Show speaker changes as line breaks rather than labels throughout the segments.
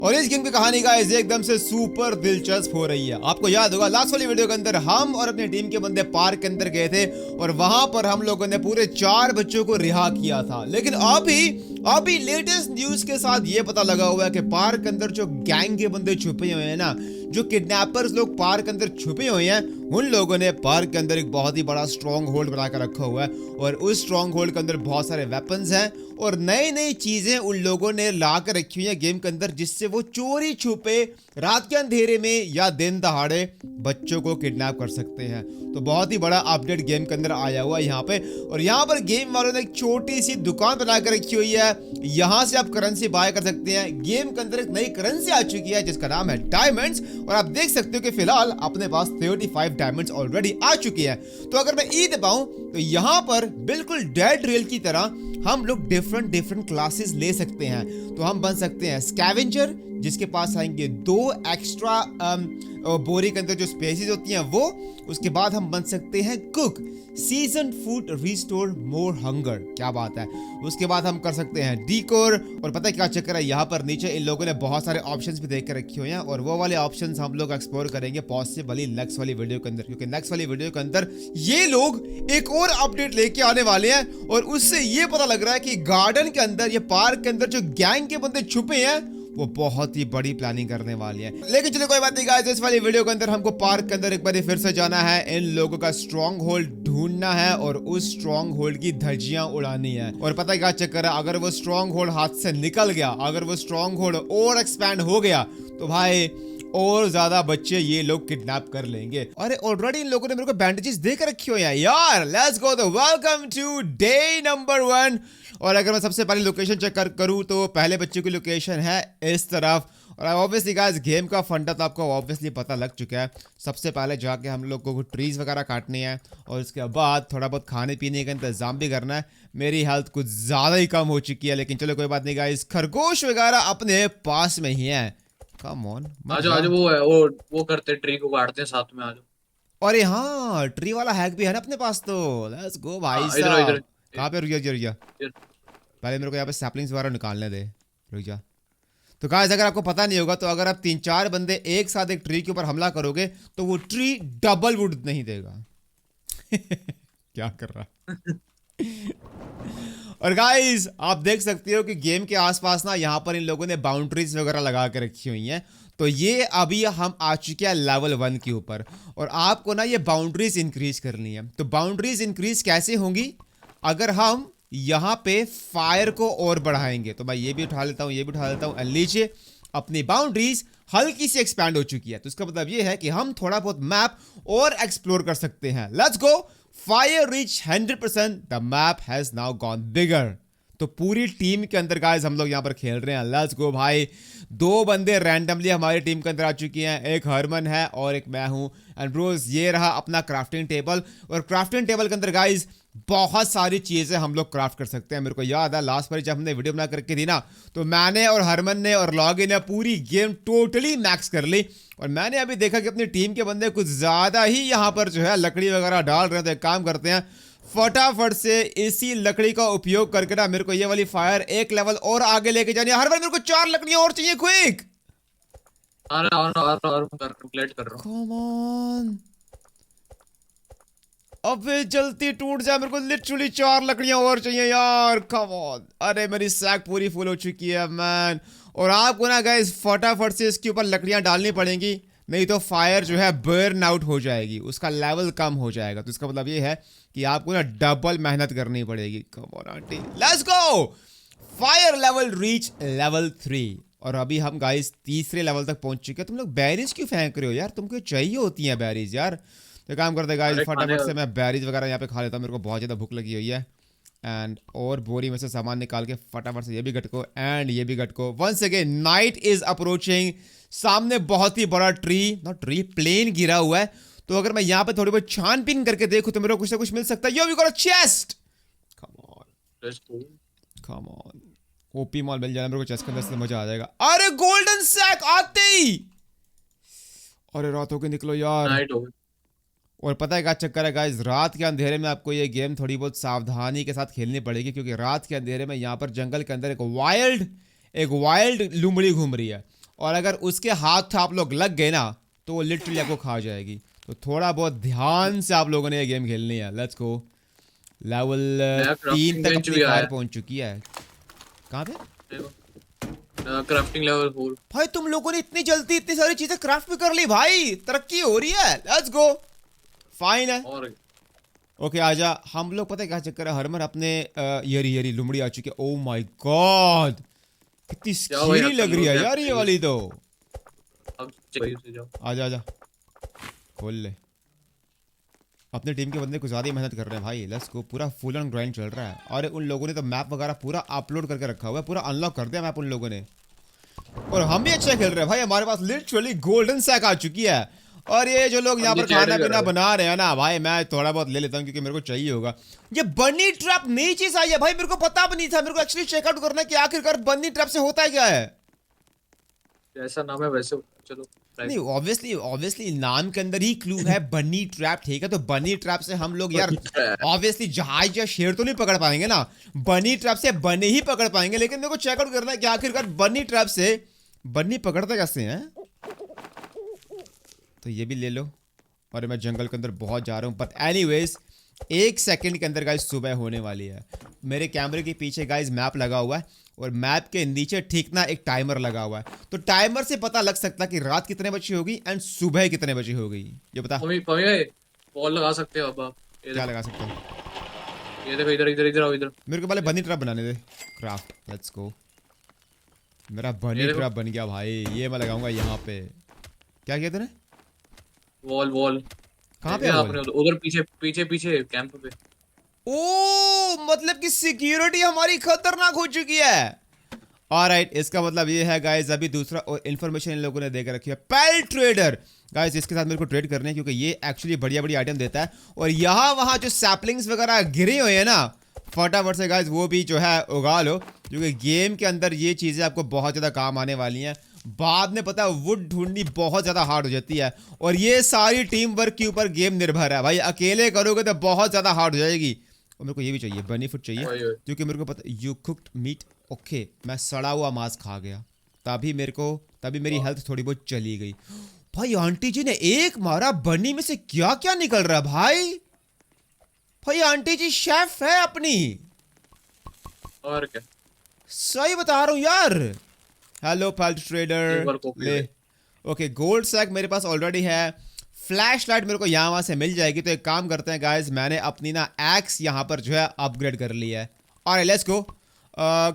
और इस गेम की कहानी गाइस एकदम से सुपर दिलचस्प हो रही है। आपको याद होगा लास्ट वाली वीडियो के अंदर हम और अपनी टीम के बंदे पार्क के अंदर गए थे और वहां पर हम लोगों ने पूरे 4 बच्चों को रिहा किया था। लेकिन अभी लेटेस्ट न्यूज के साथ ये पता लगा हुआ है कि पार्क के अंदर जो गैंग के बंदे छुपे हुए हैं ना, जो किडनैपर्स लोग पार्क के अंदर छुपे हुए हैं, उन लोगों ने पार्क के अंदर एक बहुत ही बड़ा स्ट्रॉन्ग होल्ड बनाकर रखा हुआ है और उस स्ट्रॉन्ग होल्ड के अंदर बहुत सारे वेपन्स हैं और नई नई चीजें उन लोगों ने ला कर रखी हुई है गेम के अंदर, जिससे वो चोरी छुपे रात के अंधेरे में या दिन दहाड़े बच्चों को किडनैप कर सकते हैं। तो बहुत ही बड़ा अपडेट गेम के अंदर आया हुआ है यहाँ पे। और यहाँ पर गेम वालों ने एक छोटी सी दुकान बना कर रखी हुई है, यहाँ से आप करेंसी बाय कर सकते हैं। गेम के अंदर एक नई करेंसी आ चुकी है जिसका नाम है डायमंड्स और आप देख सकते हो कि फिलहाल अपने पास 35 डायमंड्स ऑलरेडी आ चुकी है। तो अगर मैं ई दबाऊं तो यहाँ पर बिल्कुल डेड रेल की तरह हम लोग डिफरेंट क्लासेस ले सकते हैं। तो हम बन सकते हैं स्कैवेंजर, जिसके पास आएंगे 2 एक्स्ट्रा बोरी के अंदर जो स्पेसेस होती हैं वो। उसके बाद हम बन सकते हैं cook, season food restore more hunger, क्या बात है। उसके बाद हम कर सकते हैं डीकोर। और पता है क्या चक्कर है, यहाँ पर नीचे इन लोगों ने बहुत सारे ऑप्शंस भी देख कर रखे हुए हैं और वो वाले ऑप्शंस हम लोग एक्सप्लोर करेंगे पॉसिबली नेक्स्ट वाली वीडियो के अंदर, क्योंकि नेक्स्ट वाली वीडियो के अंदर ये लोग एक और अपडेट लेके आने वाले हैं और उससे ये पता लग रहा है कि गार्डन के अंदर, ये पार्क के अंदर जो गैंग के बंदे छुपे हैं वो बहुत ही बड़ी प्लानिंग करने वाली है। लेकिन चलो कोई बात नहीं गाइस, इस वाली वीडियो के अंदर हमको पार्क के अंदर एक बार फिर से जाना है, इन लोगों का स्ट्रॉन्ग होल्ड ढूंढना है और उस स्ट्रॉन्ग होल्ड की धज्जियां उड़ानी है। और पता है क्या चक्कर है, अगर वो स्ट्रॉन्ग होल्ड हाथ से निकल गया, अगर वो स्ट्रॉन्ग होल्ड और एक्सपैंड हो गया तो भाई और ज्यादा बच्चे ये लोग किडनैप कर लेंगे। अरे ऑलरेडी इन लोगों ने मेरे को बैंडेजेस दे कर रखी हुई है यार। लेट्स गो, तो वेलकम टू डे नंबर 1। और अगर मैं सबसे पहले लोकेशन चेक करूं तो पहले बच्चे की लोकेशन है इस तरफ। और ऑब्वियसली गाइस गेम का फंडा तो आपको ऑब्वियसली पता लग चुका है। सबसे पहले जाके हम लोग को ट्रीज वगैरह काटनी है और उसके बाद थोड़ा बहुत खाने पीने का इंतजाम भी करना है। मेरी हेल्थ कुछ ज़्यादा ही कम हो चुकी है, लेकिन चलो कोई बात नहीं गाइस, खरगोश वगैरह अपने पास में ही है। कम ऑन,
आजो आजो, वो करते ट्री को काटते हैं साथ में। आजो।
अरे हाँ, ट्री वाला हैक भी है ना अपने पास, तो लेट्स गो भाई
हाँ, इधर इधर
साहब। कहाँ पे, रुक जा रुक जा,
इधर।
पहले मेरे को यहाँ पे सैपलिंग्स वगैरह निकालने दे, रुक जा। तो गाइस अगर आपको पता नहीं होगा तो अगर आप 3-4 बंदे एक साथ एक ट्री के ऊपर हमला करोगे तो वो ट्री डबल वुड नहीं देगा। क्या कर रहा। और गाइस आप देख सकते हो कि गेम के आसपास ना यहाँ पर इन लोगों ने बाउंड्रीज वगैरह लगा के रखी हुई हैं। तो ये अभी हम आ चुके हैं लेवल 1 के ऊपर और आपको ना ये बाउंड्रीज इंक्रीज करनी है। तो बाउंड्रीज इंक्रीज कैसे होंगी, अगर हम यहाँ पे फायर को और बढ़ाएंगे। तो मैं ये भी उठा लेता हूँ, ये भी उठा लेता हूँ। लीजिए, अपनी बाउंड्रीज हल्की सी एक्सपैंड हो चुकी है। तो इसका मतलब ये है कि हम थोड़ा बहुत मैप और एक्सप्लोर कर सकते हैं। Let's go, fire reach 100%, the map has now gone bigger. तो पूरी टीम के अंदर गाइस हम लोग यहाँ पर खेल रहे हैं। लेट्स गो भाई, 2 बंदे रैंडमली हमारी टीम के अंदर आ चुकी हैं, एक हरमन है और एक मैं हूँ। एंड ब्रोस ये रहा अपना क्राफ्टिंग टेबल और क्राफ्टिंग टेबल के अंदर गाइस बहुत सारी चीजें हम लोग क्राफ्ट कर सकते हैं। मेरे को याद है लास्ट बार जब हमने वीडियो बना करके थी ना, तो मैंने और हरमन ने और लॉगिन ने पूरी गेम टोटली मैक्स कर ली। और मैंने अभी देखा कि अपनी टीम के बंदे कुछ ज्यादा ही यहाँ पर जो है लकड़ी वगैरह डाल रहे हैं। तो एक काम करते हैं, फटाफट से इसी लकड़ी का उपयोग करके ना मेरे को ये वाली फायर एक लेवल और आगे लेके जानी है। हर बार मेरे को 4 लकड़ियां और चाहिए, क्विक।
आ रहा कंप्लीट कर रहा हूँ।
कम ऑन, अबे जल्दी टूट जा, मेरे को लिटरली 4 लकड़ियां और चाहिए यार, कम ऑन। अरे मेरी सैक पूरी फुल हो चुकी है मैन। और आपको ना गाइस फटाफट से इसके ऊपर लकड़ियां डालनी पड़ेंगी, नहीं तो फायर जो है बर्न आउट हो जाएगी, उसका लेवल कम हो जाएगा। तो इसका मतलब ये है कि आपको ना डबल मेहनत करनी पड़ेगी। Come on aunty, let's go. Fire level reach level 3 और अभी हम गाइस तीसरे लेवल तक पहुंच चुके हैं। तुम लोग बैरीज क्यों फेंक रहे हो यार, तुमको चाहिए होती हैं बैरीज यार। तो काम करते गाइस,
अरे खाने।
फटाफट से मैं बैरीज वगैरह यहाँ पे खा लेता हूँ, मेरे को बहुत ज़्यादा भूख लगी हुई है। एंड और बोरी में से सामान निकाल के फटाफट से ये भी गटको एंड ये भी गटको। Once again night is approaching, सामने बहुत ही बड़ा ट्री, नॉट ट्री, प्लेन गिरा हुआ है। तो अगर मैं यहाँ पे थोड़ी बहुत छानबीन करके देखूँ तो मेरे को कुछ ना कुछ मिल सकता है। Yo we got a chest, come on come on, OP मॉल मिल जाना मेरे को चेस्ट के अंदर से, मजा आ जाएगा। अरे गोल्डन सैक आते ही, अरे रात हो के निकलो यार।
नाइट हो गई।
और पता है क्या चक्कर है गाइस, रात के अंधेरे में आपको ये गेम थोड़ी बहुत सावधानी के साथ खेलनी पड़ेगी, क्योंकि रात के अंधेरे में यहाँ पर जंगल के अंदर एक वाइल्ड लुमड़ी घूम रही है और अगर उसके हाथ आप लोग लग गए ना तो वो लिटरली आपको खा जाएगी। तो थोड़ा बहुत ध्यान से आप लोगों ने ये गेम खेलनी है। Let's go. लेवल
नया
3
क्राफ्टिंग
तक
बेंच
अपनी
भी आया
फायर
है।
पहुंच चुकी है। कहाँ पे?
देखो क्राफ्टिंग लेवल 4।
भाई तुम लोगों ने इतनी जल्दी इतनी सारी चीजें क्राफ्ट भी कर ली भाई, तरक्की हो रही है। Let's go. फाइन है।
और
ओके आजा। हम लोग पता है क्या चक्कर है, हरमन अपने यरी यरी लुमड़ी आ चुकी है। ओ माय गॉड कितनी
जाओ भाई,
स्केरी
कर
लग
लो
रही है
क्या
यार ये
चाहिए।
वाली तो।
अब चाहिए से जाओ।
आजा आजा खोल ले। अपने टीम के बंदे कुछ ज़्यादा ही मेहनत कर रहे हैं भाई। Let's go. पूरा फुल ऑन ग्राइंड चल रहा है। और उन लोगों ने तो मैप वगैरह पूरा अपलोड करके रखा हुआ है, पूरा अनलॉक कर दिया मैप उन लोगों ने। और हम भी अच्छा खेल रहे हैं भाई। हमारे पास लिटरली गोल्डन सैक आ चुकी है। और ये जो लोग यहाँ
अब ये
पर
चैट
खाना
भी कर
पीना
रहा है।
बना रहे हैं ना भाई, मैं थोड़ा बहुत ले लेता हूँ क्योंकि मेरे को चाहिए होगा। ये बनी ट्रैप नई चीज आई है भाई, मेरे को पता भी नहीं था। मेरे को एक्चुअली चेकआउट करना है कि आखिरकार बनी ट्रैप से होता है क्या है।
जैसा नाम है वैसे चलो ट्राई
नहीं
करो।
ऑब्वियसली ऑब्वियसली नाम के अंदर ही क्लू है बनी ट्रैप, ठीक है। तो बनी ट्रैप से हम लोग यार ऑब्वियसली जहाज या शेर तो नहीं पकड़ पाएंगे ना, बनी ट्रैप से बने ही पकड़ पाएंगे। लेकिन मेरे को चेकआउट करना है कि आखिरकार बनी ट्रैप से बन्नी पकड़ते कैसे हैं। तो ये भी ले लो। और मैं जंगल के अंदर बहुत जा रहा हूँ। बट एनीवेज 1 सेकंड के अंदर गाइस सुबह होने वाली है। मेरे कैमरे के पीछे गाइस मैप लगा हुआ है और मैप के नीचे ठीक ना एक टाइमर लगा हुआ है। तो टाइमर से पता लग सकता है कि रात कितने बजे होगी एंड सुबह कितने बजे होगी। ये बता
पमी पमी भाई बॉल लगा सकते हो अब आप। ये
क्या
देखो
लगा सकता हूँ।
ये देखो इधर इधर इधर आओ इधर।
मेरे को पहले बनी ट्रैप बनाने दे। Craft let's go. मेरा बनी
ये देखो।
ट्रैप बन गया भाई। ये मैं लगाऊंगा यहाँ पे। क्या किया तूने?
वॉल वॉल
कहाँ पे
देखा
है
आपने
वो?
उधर पीछे पीछे पीछे कैंप पे।
ओ मतलब कि सिक्योरिटी हमारी खतरनाक हो चुकी है। ऑलराइट इसका मतलब ये है गाइस अभी दूसरा और इन्फॉर्मेशन इन लोगों ने देकर रखी है। पेल ट्रेडर गाइस इसके साथ मेरे को ट्रेड करने हैं क्योंकि ये एक्चुअली बढ़िया बढ़िया आइटम देता है। और यहाँ वहाँ जो सैपलिंग्स वगैरह गिरे हुए हैं ना, फटाफट से गाइस वो भी जो है उगा लो क्योंकि गेम के अंदर ये चीज़ें आपको बहुत ज़्यादा काम आने वाली हैं। बाद में पता है वुड ढूंढनी बहुत ज़्यादा हार्ड हो जाती है और ये सारी टीम वर्क के ऊपर गेम निर्भर है भाई। अकेले करोगे तो बहुत ज़्यादा हार्ड हो जाएगी। और मेरे को ये भी चाहिए बेनिफिट चाहिए
ओए ओए।
क्योंकि मेरे को पता यू कुक्ड मीट। ओके मैं सड़ा हुआ मांस खा गया तभी मेरी हेल्थ थोड़ी बहुत चली गई। भाई आंटी जी ने एक मारा बनी में से क्या क्या निकल रहा है भाई। भाई आंटी जी शेफ है अपनी।
और क्या
सही बता रहा हूँ यार। हेलो पैल्ट
एक
ट्रेडर
बार कॉपी
ले।
है।
ओके गोल्ड सैक मेरे पास ऑलरेडी है। फ्लैश लाइट मेरे को यहाँ वहाँ से मिल जाएगी। तो एक काम करते हैं गाइस, मैंने अपनी ना एक्स यहाँ पर जो है अपग्रेड कर ली है। और लेट्स गो।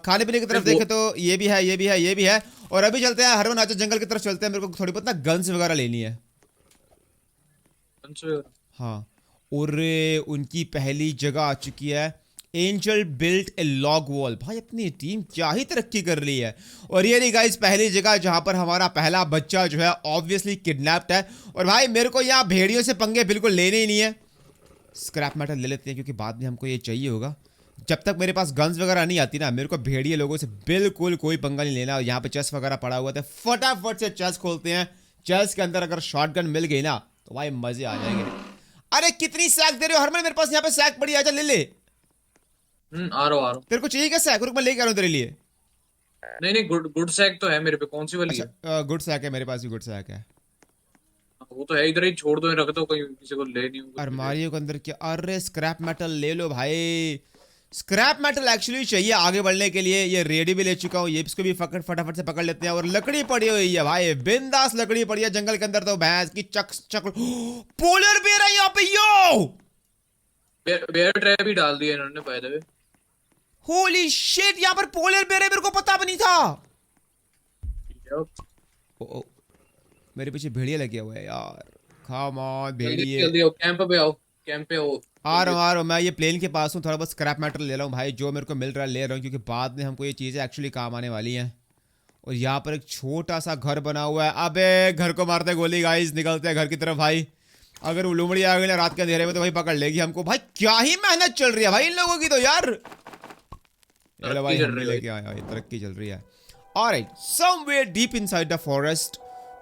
खाने पीने की तरफ देखे तो ये भी है ये भी है ये भी है। और अभी चलते हैं हरवन आजा जंगल की तरफ चलते हैं। मेरे को थोड़ी बहुत ना गन्स वगैरह लेनी है। हाँ और उनकी पहली जगह आ चुकी है। एंजल बिल्ट ए लॉग वॉल। भाई अपनी टीम क्या ही तरक्की कर ली है। और ये रही गाइस पहली जगह जहां पर हमारा पहला बच्चा जो है ऑब्वियसली किडनैप्ड है। और भाई मेरे को यहाँ भेड़ियों से पंगे बिल्कुल लेने ही नहीं है। स्क्रैप मेटल ले लेते हैं क्योंकि बाद में हमको ये चाहिए होगा। जब तक मेरे पास गन्स वगैरह नहीं आती ना मेरे को भेड़िए लोगों से बिल्कुल कोई पंगा नहीं लेना। और यहाँ पे चेस्ट वगैरह पड़ा हुआ था, फटाफट से चेस्ट खोलते हैं। चेस्ट के अंदर अगर शॉटगन मिल गई ना तो भाई मजे आ जाएंगे। अरे कितनी सैक दे रहे हो हरमन? मेरे पास यहाँ पे सैक पड़ी, आजा ले ले।
आ रहा हूँ।
तेरे को चाहिए क्या सैक? रुक मैं लेके आ रहा हूँ तेरे लिए।
नहीं नहीं गुड गुड सैक तो है मेरे पे। कौन सी वाली है?
अच्छा गुड सैक है मेरे पास भी, गुड सैक है।
वो तो है इधर ही छोड़ दो रख दो कहीं किसी को ले नहीं होगा।
अलमारियों के अंदर क्या? अरे स्क्रैप मेटल ले लो भाई। स्क्रैप मेटल एक्चुअली चाहिए आगे बढ़ने के लिए। ये रेडी भी ले चुका हूँ, ये इसको भी फटाफट से पकड़ लेते हैं। और लकड़ी पड़ी हुई है भाई, बिंदास लकड़ी पड़ी है जंगल के अंदर। तो भैंस की चक पोलर बेर है यहाँ पे। यो
बेयर ट्रैप भी डाल दिया इन्होंने by the way.
Holy shit यहाँ पर पोलर बेर है, मेरे को पता भी नहीं था। ओ, मेरे पीछे भेड़िया लगे हुए है यार। कम ऑन भेड़िए।
जल्दी आओ कैंप पे आओ। कैंप पे आओ।
आ रहा हूँ मैं ये प्लेन के पास हूँ। थोड़ा बहुत स्क्रैप मेटल ले रहा हूँ भाई, जो मेरे को मिल रहा है ले रहा हूँ क्योंकि बाद में हमको ये चीज़ें एक्चुअली काम आने वाली हैं। और यहाँ पर एक छोटा सा घर बना हुआ है। अबे घर को मारते गोली गाइस, निकलते हैं घर की तरफ भाई। अगर वो लुमड़ी आ गई ना रात के अंधेरे में तो भाई पकड़ लेगी हमको। भाई क्या ही मेहनत चल रही है भाई इन लोगों की तो यार। चलो भाई हम भी लेके आए भाई, तरक्की चल रही है। Alright somewhere deep inside the forest.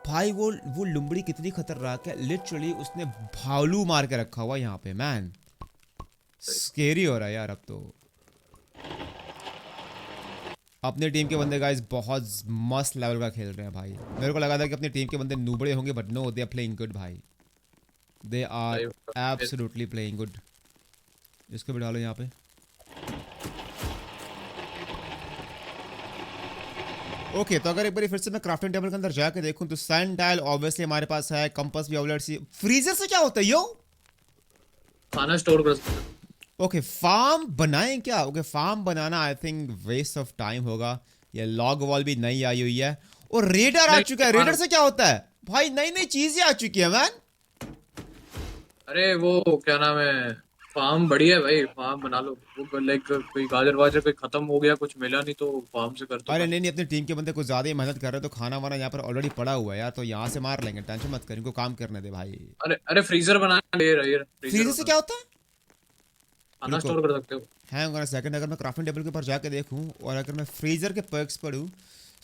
भाई वो लुमड़ी कितनी खतरनाक है। लिटरली उसने भालू मार के रखा हुआ यहाँ पे। मैन स्केरी हो रहा है यार अब तो। अपनी टीम के बंदे गाइस बहुत मस्त लेवल का खेल रहे हैं भाई। मेरे को लगा था कि अपनी टीम के बंदे नूबड़े होंगे, but no, they are playing good भाई। They are absolutely playing good. इसको भी डालो यहाँ पे। ओके तो अगर एक बार फिर से मैं क्राफ्टिंग टेबल के अंदर जाके देखूं तो सैंड टाइल ऑब्वियसली हमारे पास है, कंपास भी ऑब्वियसली। फ्रीजर से क्या होता है यो?
खाना स्टोर कर सकते हैं।
ओके फार्म बनाएं क्या? ओके फार्म बनाना I think waste of time होगा। ये लॉग वॉल भी नई आई हुई है और रेडर आ चुका है। रेडर से क्या होता है भाई? नई नई चीजें आ चुकी है मैन।
अरे वो क्या नाम है, फार्म बढ़िया है भाई, फार्म बना लो। वो लाइक कोई गाजर वाजर कोई खत्म हो गया, कुछ मिला नहीं तो फार्म से कर दो
अरे
भाई।
नहीं नहीं, अपनी टीम के बंदे कुछ ज्यादा ही मेहनत कर रहे हैं तो खाना वाना यहाँ पर ऑलरेडी पड़ा हुआ है यार, तो यहाँ से मार लेंगे, टेंशन मत कर, इनको काम करने दे भाई।
अरे अरे फ्रीजर बना ले रही है, फ्रीजर
फ्रीजर से क्या होता है?
खाना
रुको,
स्टोर कर सकते हो।
Hang on a second. अगर मैं क्राफ्टिंग टेबल के ऊपर जाके देखूं और अगर मैं फ्रीजर के पर्क्स पढ़ूं,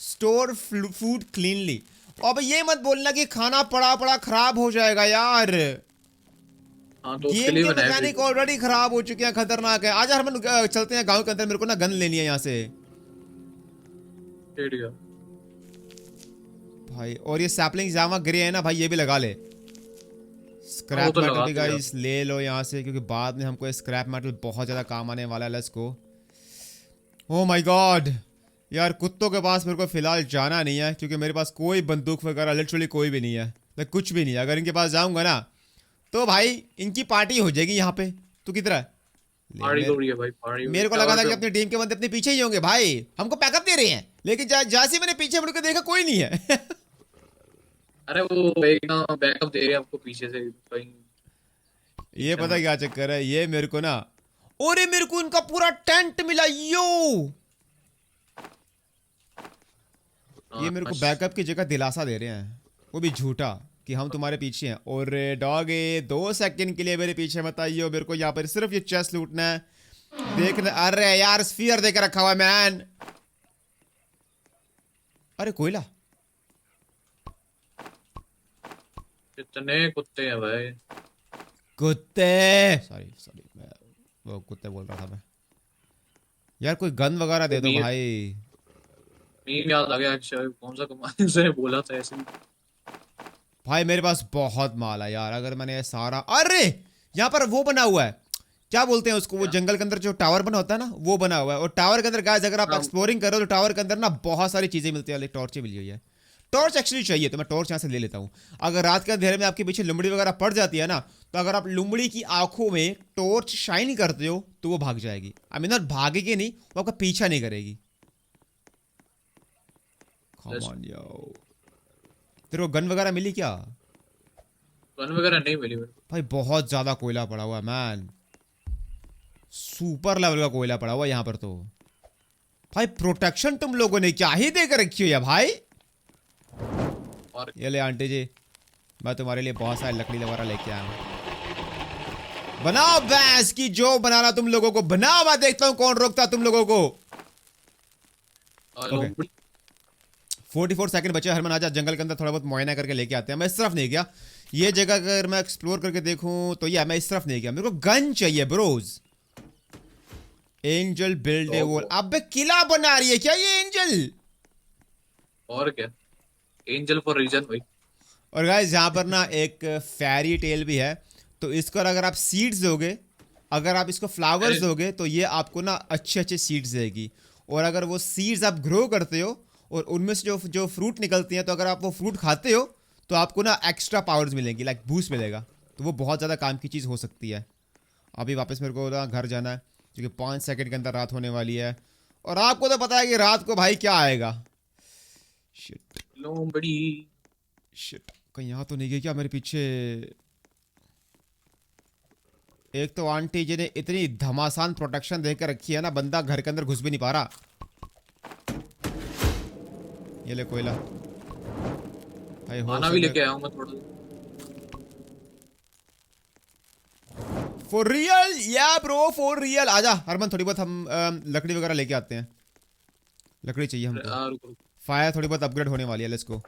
स्टोर फूड क्लीनली। अब ये मत बोलना कि खाना पड़ा पड़ा खराब हो जाएगा यार।
हाँ तो उसके
गेम
लिए
के
बनाया
मैकेनिक ऑलरेडी खराब हो चुके हैं, खतरनाक है। आज हरमन चलते हैं गांव के अंदर, मेरे को ना गन लेनी है यहाँ से
फ्रीजर।
भाई। और ये सैपलिंग जामा गिरे है ना भाई, ये भी लगा ले। स्क्रैप
तो
मेटल
लगा
भी
दिया।
गाइस ले लो यहाँ से, क्योंकि बाद में हमको स्क्रैप मेटल बहुत ज्यादा काम आने वाला है। Let's go. Oh my God यार, कुत्तों के पास मेरे को फिलहाल जाना नहीं है क्योंकि मेरे पास कोई बंदूक वगैरह लिटरली कोई भी नहीं है। लाइक कुछ भी नहीं है। अगर इनके पास जाऊंगा ना तो भाई इनकी पार्टी हो जाएगी यहाँ पे। तू किधर है?
पार्टी हो रही है भाई, पार्टी हो रही
मेरे को
है।
लगा था कि
और
अपनी टीम के बंदे अपने पीछे ही होंगे भाई, हमको पैकअप दे रहे हैं, लेकिन जैसे ही मैंने पीछे मुड़ के देखा कोई नहीं है।
अरे वो एक ना बैकअप दे रहे हैं आपको पीछे से कहीं।
ये पता क्या चक्कर है, ये मेरे को ना, और मेरे को इनका पूरा टेंट मिला यो। ये मेरे को बैकअप की जगह दिलासा दे रहे हैं, वो भी झूठा, कि हम तुम्हारे पीछे हैं। और डॉगे 2 सेकंड के लिए मेरे पीछे मत आइयो, मेरे को यहाँ पर सिर्फ ये चेस्ट लूटना है, देखना। अरे यार स्फीयर देकर रखा हुआ है मैन। अरे कोयला।
कितने कुत्ते हैं भाई।
कुत्ते, सॉरी सॉरी, मैं वो कुत्ते बोल रहा था मैं। यार कोई गन वगैरह दे दो भाई।
मीम याद आ गया, अच्छा कौन सा कमाल से बोला था ऐसे ही।
भाई मेरे पास बहुत माल है यार, अगर मैंने ये सारा, अरे यहाँ पर वो बना हुआ है, क्या बोलते हैं उसको, वो जंगल के अंदर जो टावर बना होता है ना, वो बना हुआ है। और टावर के अंदर गाइस अगर आप एक्सप्लोरिंग करो तो टावर के अंदर ना बहुत सारी चीजें मिलती है। टॉर्च मिली हुई है, टॉर्च एक्चुअली चाहिए तो मैं टॉर्च यहाँ से ले लेता हूँ। अगर रात के अंधेरे में आपके पीछे लुमड़ी वगैरह पड़ जाती है ना, तो अगर आप लुमड़ी की आंखों में टॉर्च शाइन करते हो तो वो भाग जाएगी। आई मीन भागेगी नहीं, वो आपका पीछा नहीं करेगी। Come on, yo. तेरे को गन वगैरह मिली क्या?
गन वगैरह नहीं मिली मेरे को।
भाई बहुत ज्यादा कोयला पड़ा हुआ है मैन, सुपर लेवल का कोयला पड़ा हुआ है यहाँ पर तो। भाई प्रोटेक्शन तुम लोगों ने क्या ही देकर रखी हो यार भाई।
और
ये ले आंटी जी, मैं तुम्हारे लिए बहुत सारी लकड़ी वगैरह लेके आया हूँ। बनाओ भैंस की जो बनाना तुम लोगों को, बनाओ, मैं देखता हूँ कौन रोकता तुम लोगों को। Okay. 44 सेकंड बचे। हरमन आजा, जंगल के अंदर थोड़ा बहुत मुआयना करके लेके आते हैं। मैं इस तरफ नहीं गया, ये जगह अगर मैं एक्सप्लोर करके देखूं तो ये मैं इस तरफ नहीं गया। मेरे को गन चाहिए bros. Angel build a wall. अबे किला बना रही है क्या ये एंजल?
और क्या, एंजल फॉर रीजन भाई।
और गाइस यहाँ पर ना एक फेरी टेल भी है, तो इसको अगर आप सीड्स दोगे, अगर आप इसको फ्लावर्स दोगे तो ये आपको ना अच्छे अच्छे सीड्स देगी। और अगर वो सीड्स आप ग्रो करते हो और उनमें से जो फ्रूट निकलती हैं, तो अगर आप वो फ्रूट खाते हो तो आपको ना एक्स्ट्रा पावर्स मिलेंगी, लाइक बूस्ट मिलेगा। तो वो बहुत ज़्यादा काम की चीज़ हो सकती है। अभी वापस मेरे को ना घर जाना है क्योंकि 5 सेकंड के अंदर रात होने वाली है। और आपको तो पता है कि रात को भाई क्या आएगा। शिट
लोमड़ी।
शिट, कहीं यहाँ तो नहीं गई क्या मेरे पीछे? एक तो आंटी जी ने इतनी धमासान प्रोटेक्शन देकर रखी है ना, बंदा घर के अंदर घुस भी नहीं पा रहा। ये ले कोयला भाई,
खाना भी लेके आया हूँ मैं थोड़ा।
फॉर रियल या ब्रो, फॉर रियल। आजा हरमन, थोड़ी बहुत हम लकड़ी वगैरह लेके आते हैं। लकड़ी चाहिए हमको।
रुको रुको।
फायर थोड़ी बहुत अपग्रेड होने वाली है, लेट्स गो।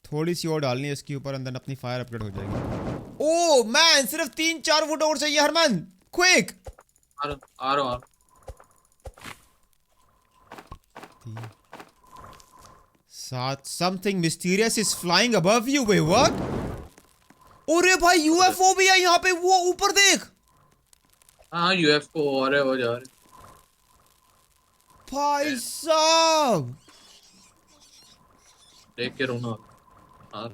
थोड़ी सी और डालनी है इसके ऊपर, अंदर अपनी फायर अपग्रेड हो जाएगी। ओह मैन, सिर्फ 3-4 वुड और चाहिए हरमन, क्विक।
आ रहा हूँ।
साथ something mysterious is flying above you. Way what? अरे भाई यूएफओ भी है यहाँ पे, वो ऊपर देख
हाँ यूएफओ हो रहे हो जा रहे।
भाई साहब।
देख के रोना। हाँ,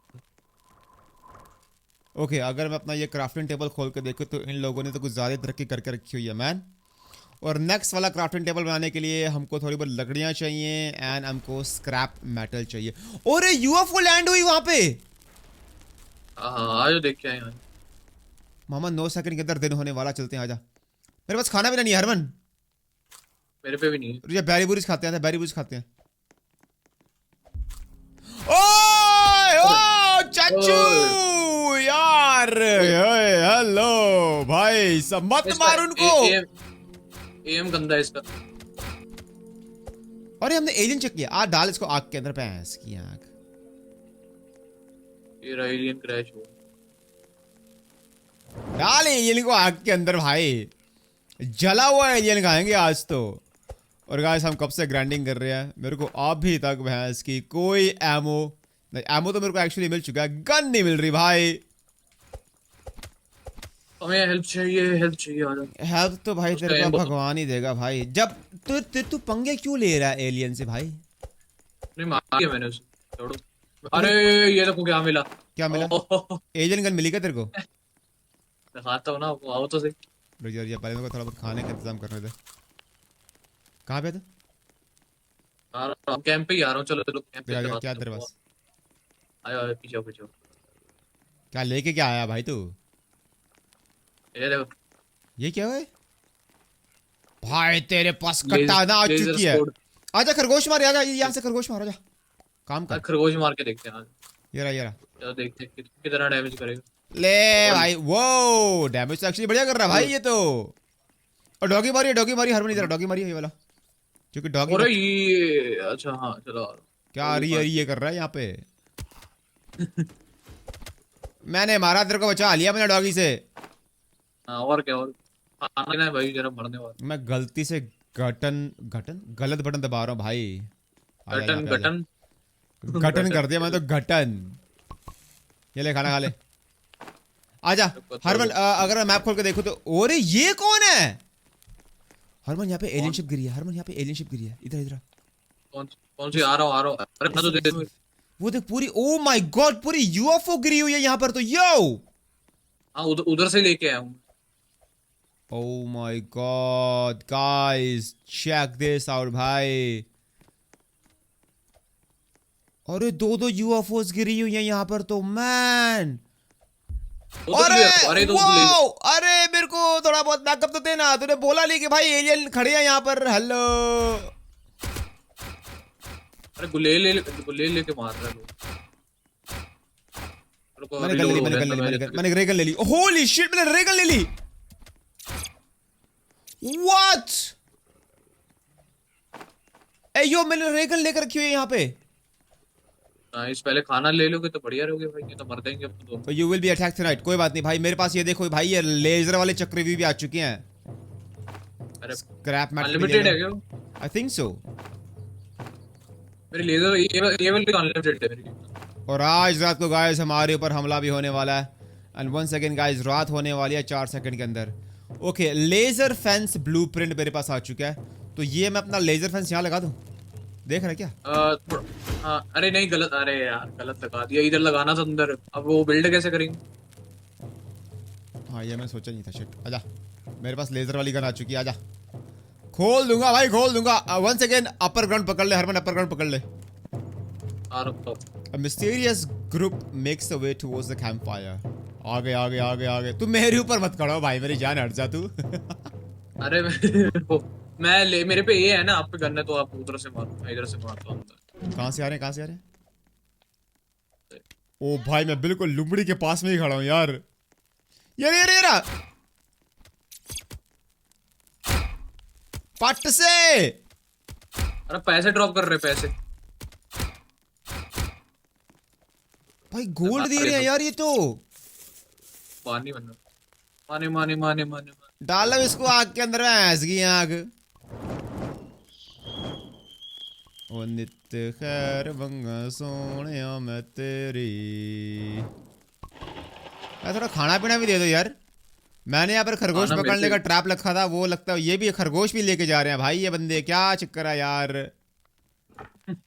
ओके अगर मैं अपना ये क्राफ्टिंग टेबल खोल के देखूं तो इन लोगों ने तो कुछ ज़्यादा तरक्की करके रखी हुई है मैन। और नेक्स्ट वाला क्राफ्टिंग टेबल बनाने के लिए हमको थोड़ी बहुत लकड़ियां चाहिए एंड हमको स्क्रैप मेटल चाहिए। और यूएफओ लैंड हुई वहां पे।
हाँ आज देख के आए यहाँ।
मोहम्मद 9 सेकंड के अंदर दिन होने वाला, चलते हैं आजा। मेरे पास खाना भी नहीं है हरमन।
मेरे पे भी नहीं है।
ये बेरीबुरीज खाते हैं, बेरीबुरीज खाते हैं। ओए ओ चाचू यार, हेलो भाई सब मत
इसका
मार उनको।
एम गंदा है इसका।
अरे हमने एलियन चेक किया। आ डाल इसको आग के अंदर, भैंस की आग।
ये रहा एलियन क्रैश हुआ।
डाल एलियन को आग के अंदर भाई, जला हुआ एलियन खाएंगे आज तो। और गाइस हम कब से ग्राइंडिंग कर रहे हैं, मेरे को अभी तक भैंस की कोई एमो नहीं। एमो तो मेरे को एक्चुअली मिल चुका है, गन नहीं मिल रही भाई।
हमें हेल्प चाहिए, हेल्प चाहिए आ जाओ।
हेल्प तो भाई
उसका
तेरे को
aim बहुत-
भगवान ही देगा भाई। जब तू पंगे क्यों ले रहा है एलियन से भाई?
नहीं मार दिया मैंने उसे, छोड़ो। अरे ये देखो क्या मिला।
क्या मिला?
ओह,
एलियन गन मिली क्या तेरे को?
दिखाता हूँ ना, वो आओ तो सही।
रुक जा, पहले मेरे को थोड़ा बहुत खाने का इंतजाम करने दे। कहाँ पे तू?
आ रहा हूँ, कैंप पे ही आ रहा हूँ। चलो चलो कैंप पे
क्या
दिखाता
क्या
हूँ।
तेरे पास?
आयो आयो, पीछे आओ, पीछे आओ।
क्या लेके क्या आया भाई तू?
ये देखो
ये क्या है भाई? तेरे पास
लेजर-
कटाना आ
लेजर
चुकी है।
स्वॉर्ड।
आजा खरगोश मार, आजा यहाँ से खरगोश मार, आजा काम कर।
खरगोश मार के देखते हैं आज।
ये रहा ये रहा।
चलो देखते हैं कितना डैमेज करेगा।
ले भाई, वो डैमेज तो एक्चुअली बढ़िया कर रहा है भाई ये तो। और डॉगी मारी हरमन, इधर डॉगी मारी है ये वाला, क्योंकि डॉगी
अरे ये अच्छा हाँ चलो आ रहा हूँ।
क्या अरी ये कर रहा है यहाँ पे। मैंने मारा, तेरे को बचा लिया मैंने डॉगी से।
हाँ और क्या, और खाना देना है भाई, जरा मरने वाला।
मैं गलती से गलत बटन दबा रहा हूँ भाई। आजा यहाँ
गटन
पे, आजा।
गटन
गटन कर दिया मैं तो, गटन। ये ले खाना खा ले। आजा हरमन, अगर मैं मैप खोल के देखूं तो। ओरे ये कौन है? हरमन यहाँ पे एलियन शिप गिरी है, हरमन यहाँ पे एलियन शिप गिरी है। इधर इधर
कौन सी? आ रहा हूँ। अरे मैं तो दे दे।
वो देख पूरी, ओ माय गॉड पूरी यूएफओ गिरी हुई है यहाँ पर तो। यो
हाँ उधर से लेके आया हूँ।
oh my god guys check this out भाई। अरे दो यूएफओस गिरी हुई हैं यहाँ पर तो मैन। अरे
अरे तो
वाओ, अरे मेरे को थोड़ा बहुत बैकअप तो देना। तूने बोला नहीं कि भाई एलियन खड़े हैं यहाँ पर। हेलो
अरे गुलेल लेके मार रहा है लोग। रुको,
मैंने
अभी
गन ले ली,
लोड हो
मैंने
गया
गन ले ली,
तो
मैंने रेगन ले ली। होली शिट, मैंने रेगन ले ली। व्हाट? ए यो, मैंने रेगन लेकर रखी हुई है यहाँ पे।
नाइस, पहले खाना ले लोगे तो बढ़िया रहोगे भाई, ये तो मर देंगे अपन दोनों।
तो you will be attack tonight. कोई बात नहीं भाई, मेरे पास ये देखो भाई, ये लेजर वाले चक्रव्यूह भी आ चुके हैं।
अरे
स्क्रैप मैट
अनलिमिटेड है क्या?
I think so.
मेरी लेजर ये वाली अनलिमिटेड है मेरी।
और आज रात को गाइस हमारे ऊपर हमला भी होने वाला है। एंड 1 सेकंड गाइस, रात होने वाली है 4 सेकंड के अंदर। ओके लेजर फेंस ब्लूप्रिंट मेरे पास आ चुका है। तो ये मैं अपना लेजर फेंस यहाँ लगा दूं, देख रहा है क्या?
हाँ अरे नहीं गलत, अरे यार गलत लगा दिया। इधर लगाना था अंदर, अब वो बिल्ड कैसे करेंगे?
हाँ ये मैंने सोचा नहीं था। शिट, आजा मेरे पास लेजर वाली गन आ चुकी है, आजा। खोल दूंगा भाई, खोल दूंगा। 1 सेकंड, अपर ग्राउंड पकड़ ले हरमन, अपर ग्राउंड पकड़ ले।
आ रहा हूँ।
A mysterious group makes the way towards the campfire. आगे आगे आगे आगे। तू मेरे ऊपर मत खड़ो भाई, मेरी जान हट जा तू।
अरे मेरे पे ये है ना, आप पे गन है तो आप उधर से मारो, मैं इधर से मारता हूँ।
कहाँ से आ रहे हैं, कहाँ से आ रहे हैं? ओ भाई मैं बिल्कुल लुमड़ी के पास में ही खड़ा हूँ यार। ये रहा पट से।
अरे पैसे ड्रॉप कर रहे, पैसे
भाई गोल्ड दे रहे हैं यार ये तो।
पानी बनना। माने माने माने माने माने।
डालो इसको आग के अंदर, भैंस की आग। ओ नित खैर बंगा सोने मैं तेरी। यार थोड़ा खाना पीना भी दे दो यार। मैंने यहाँ पर खरगोश
खाना मेरे
पकड़ने
को
का ट्रैप रखा था, वो लगता है ये भी खरगोश भी लेके जा रहे हैं भाई, ये बंदे क्या चक्कर है यार।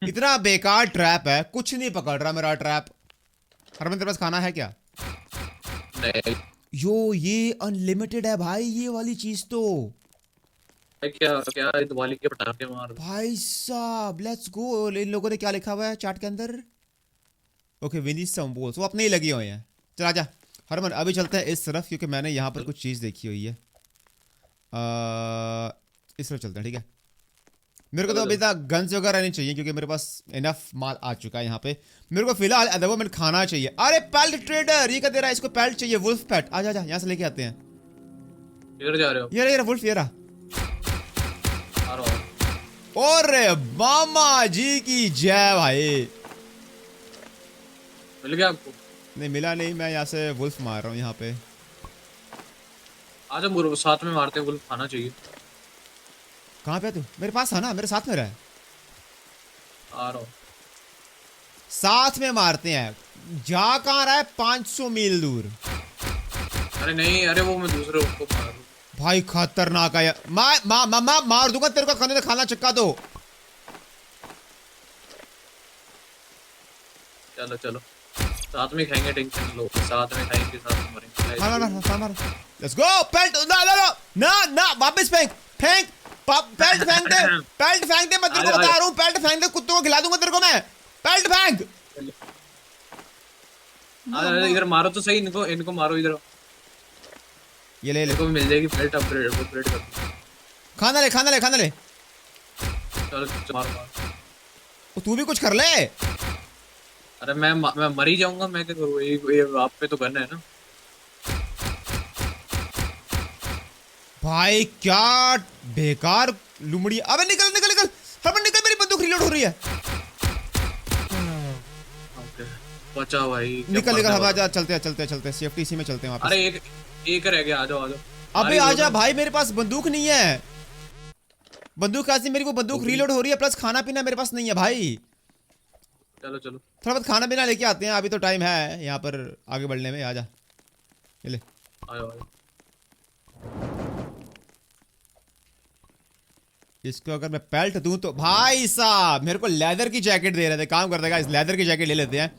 इतना बेकार ट्रैप है, कुछ नहीं पकड़ रहा मेरा ट्रैप। हरमन तेरे पास खाना है क्या?
नहीं
यो ये अनलिमिटेड है भाई ये वाली चीज तो।
भाई, क्या क्या दिवाली के पटाखे मार।
भाई साहब लेट्स गो। इन लोगों ने क्या लिखा हुआ है चार्ट के अंदर? ओके विनी सम बोल्स, वो अपने ही लगे हुए हैं। चल आजा हरमन, अभी चलते हैं इस तरफ क्योंकि मैंने यहाँ पर कुछ चीज़ देखी हुई है। इस तरफ चलते हैं ठीक है। मेरे को तो
चलो
अभी
चलो।
तक गन्स वगैरह नहीं चाहिए क्योंकि मेरे पास इनफ माल आ चुका है यहाँ पे। मेरे को फिलहाल डेवलपमेंट खाना चाहिए। अरे पेल्ट ट्रेडर, ये क्या दे रहा है? इसको पेल्ट चाहिए, वुल्फ पेट। आजा आजा यहाँ से लेके आते हैं।
किधर जा रहे हो?
ये रहा वुल्फ, ये रहा।
आ रहा हूँ।
और मामा जी की जय भाई।
मिल गया आपको?
नहीं मिला नहीं, मैं यहाँ से वुल्फ मार रहा हूँ यहाँ पे।
आज हम साथ में मारते हैं, गुल्फ खाना चाहिए।
कहाँ पे है तू? मेरे पास है ना, मेरे साथ में रहा है।
आ रहा हूँ।
साथ में मारते हैं। जा कहाँ रहा है? 500 मील दूर।
अरे नहीं, अरे वो मैं दूसरे उसको मार रहा हूँ।
भाई खतरनाक है। मार दूंगा तेरे को, खाने खाना चक्का दो।
चलो चलो, साथ में खाएंगे, टेंशन लो, साथ में खाएंगे, साथ में मरेंगे।
मार मार मार मार। Let's go. पेल्ट ना ना ना ना ना, वापस फेंक फेंक। पेल्ट फेंक दे, पेल्ट फेंक दे, मैं तेरे को बता रहा हूँ, पेल्ट फेंक दे, कुत्तों को खिला दूंगा तेरे को मैं। पेल्ट फेंक।
इधर मारो तो सही, इनको इनको मारो इधर।
ये ले ले,
इनको भी मिल जाएगी प्लेट, अपग्रेड अपग्रेड कर।
खाना ले खाना ले खाना ले।
चलो चलो, मारो मारो।
ओ, तू भी कुछ कर ले।
अरे मैं मर ही जाऊंगा, मैं क्या करूँ? ये आप पे तो गन है ना।
भाई क्या बेकार लुमड़ी। अबे निकल निकल निकल हरमन निकल, मेरी बंदूक रीलोड हो रही है।
ओके, बचा भाई, क्या
निकल निकल,
मरने
हम
वाला।
आजा, चलते हैं चलते हैं चलते हैं, सेफ्टी इसी में चलते हैं वापस।
अरे एक एक रह गया, आ जाओ आ जाओ।
अबे
आ
आजा
रही
भाई, मेरे पास बंदूक नहीं है। बंदूक कैसे? मेरी को बंदूक रीलोड हो रही है, प्लस खाना पीना मेरे पास नहीं है भाई।
चलो चलो।
थोड़ा बहुत खाना पीना लेके आते हैं, अभी तो टाइम है यहाँ पर आगे बढ़ने में। आजा ये ले।
आ जाओ आ जाओ।
इसको अगर मैं पेल्ट दूं तो भाई साहब मेरे को लेदर की जैकेट दे रहे थे, काम कर देगा। इस लेदर की जैकेट ले लेते हैं।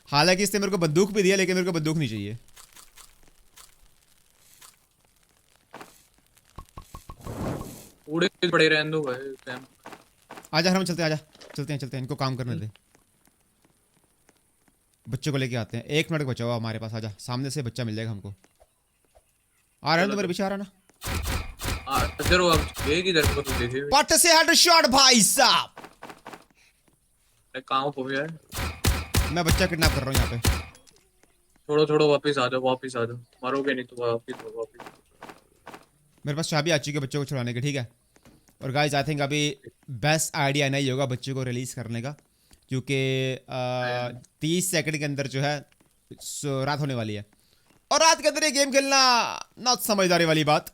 हालांकि इसने मेरे को बंदूक भी दिया, लेकिन मेरे को बंदूक नहीं चाहिए।
कूड़े पड़े रहने दो भाई, कैंप।
आजा हरम, चलते हैं, आजा चलते हैं इनको काम करने दे। बच्चे को लेके आते हैं। 1 मिनट बचा हुआ हमारे पास। आजा, सामने से बच्चा मिल जाएगा हमको। आ रहा है तो मेरे पीछे आ रहा ना।
इधर हो आप, ये किधर को तू देखे?
पट से हेडशॉट भाई साहब।
अरे कहाँ हो यार?
मैं बच्चा किडनैप कर रहा हूँ यहाँ पे।
छोड़ो छोड़ो, वापस आ जाओ, वापस आ जाओ। मारोगे नहीं तो वापस।
मेरे पास चाबी आ चुकी है बच्चों को छुड़ाने की, ठीक है। और गाइस आई थिंक अभी बेस्ट आइडिया नहीं होगा बच्चे को रिलीज करने का, क्योंकि 30 सेकंड के अंदर जो है रात होने वाली है। और रात के अंदर ये गेम खेलना नॉट समझदारी वाली बात।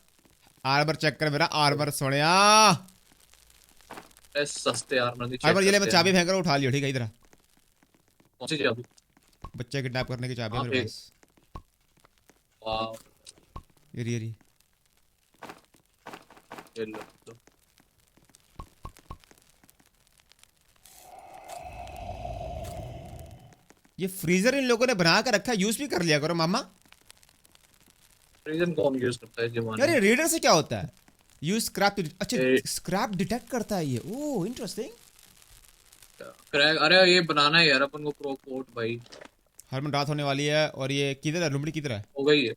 आर्मर चेक कर मेरा, आर्मर सोनिया।
अरे सस्ते यार,
आर्मर ये ले, मैं चाबी फेंक रहा हूँ, उठा लियो ठीक है। इधर
कौन सी चाबी?
बच्चे किडनैप करने की चाबी है मेरे पास।
वाह,
ये रही।
ये लो लो।
ये फ्रीजर इन लोगों ने बना कर रखा है, यूज भी कर लिया करो मामा।
रीजन कौन यूज करता है जमाने
यार ये
में?
रीडर से क्या होता है? Use scrap. अच्छा
ए-
स्क्रैप डिटेक्ट करता है ये। Oh interesting.
अरे ये बनाना है यार अपन को, प्रो कोड भाई।
हरमन रात होने वाली है। और ये किधर है? लुमड़ी किधर है?
हो गई है,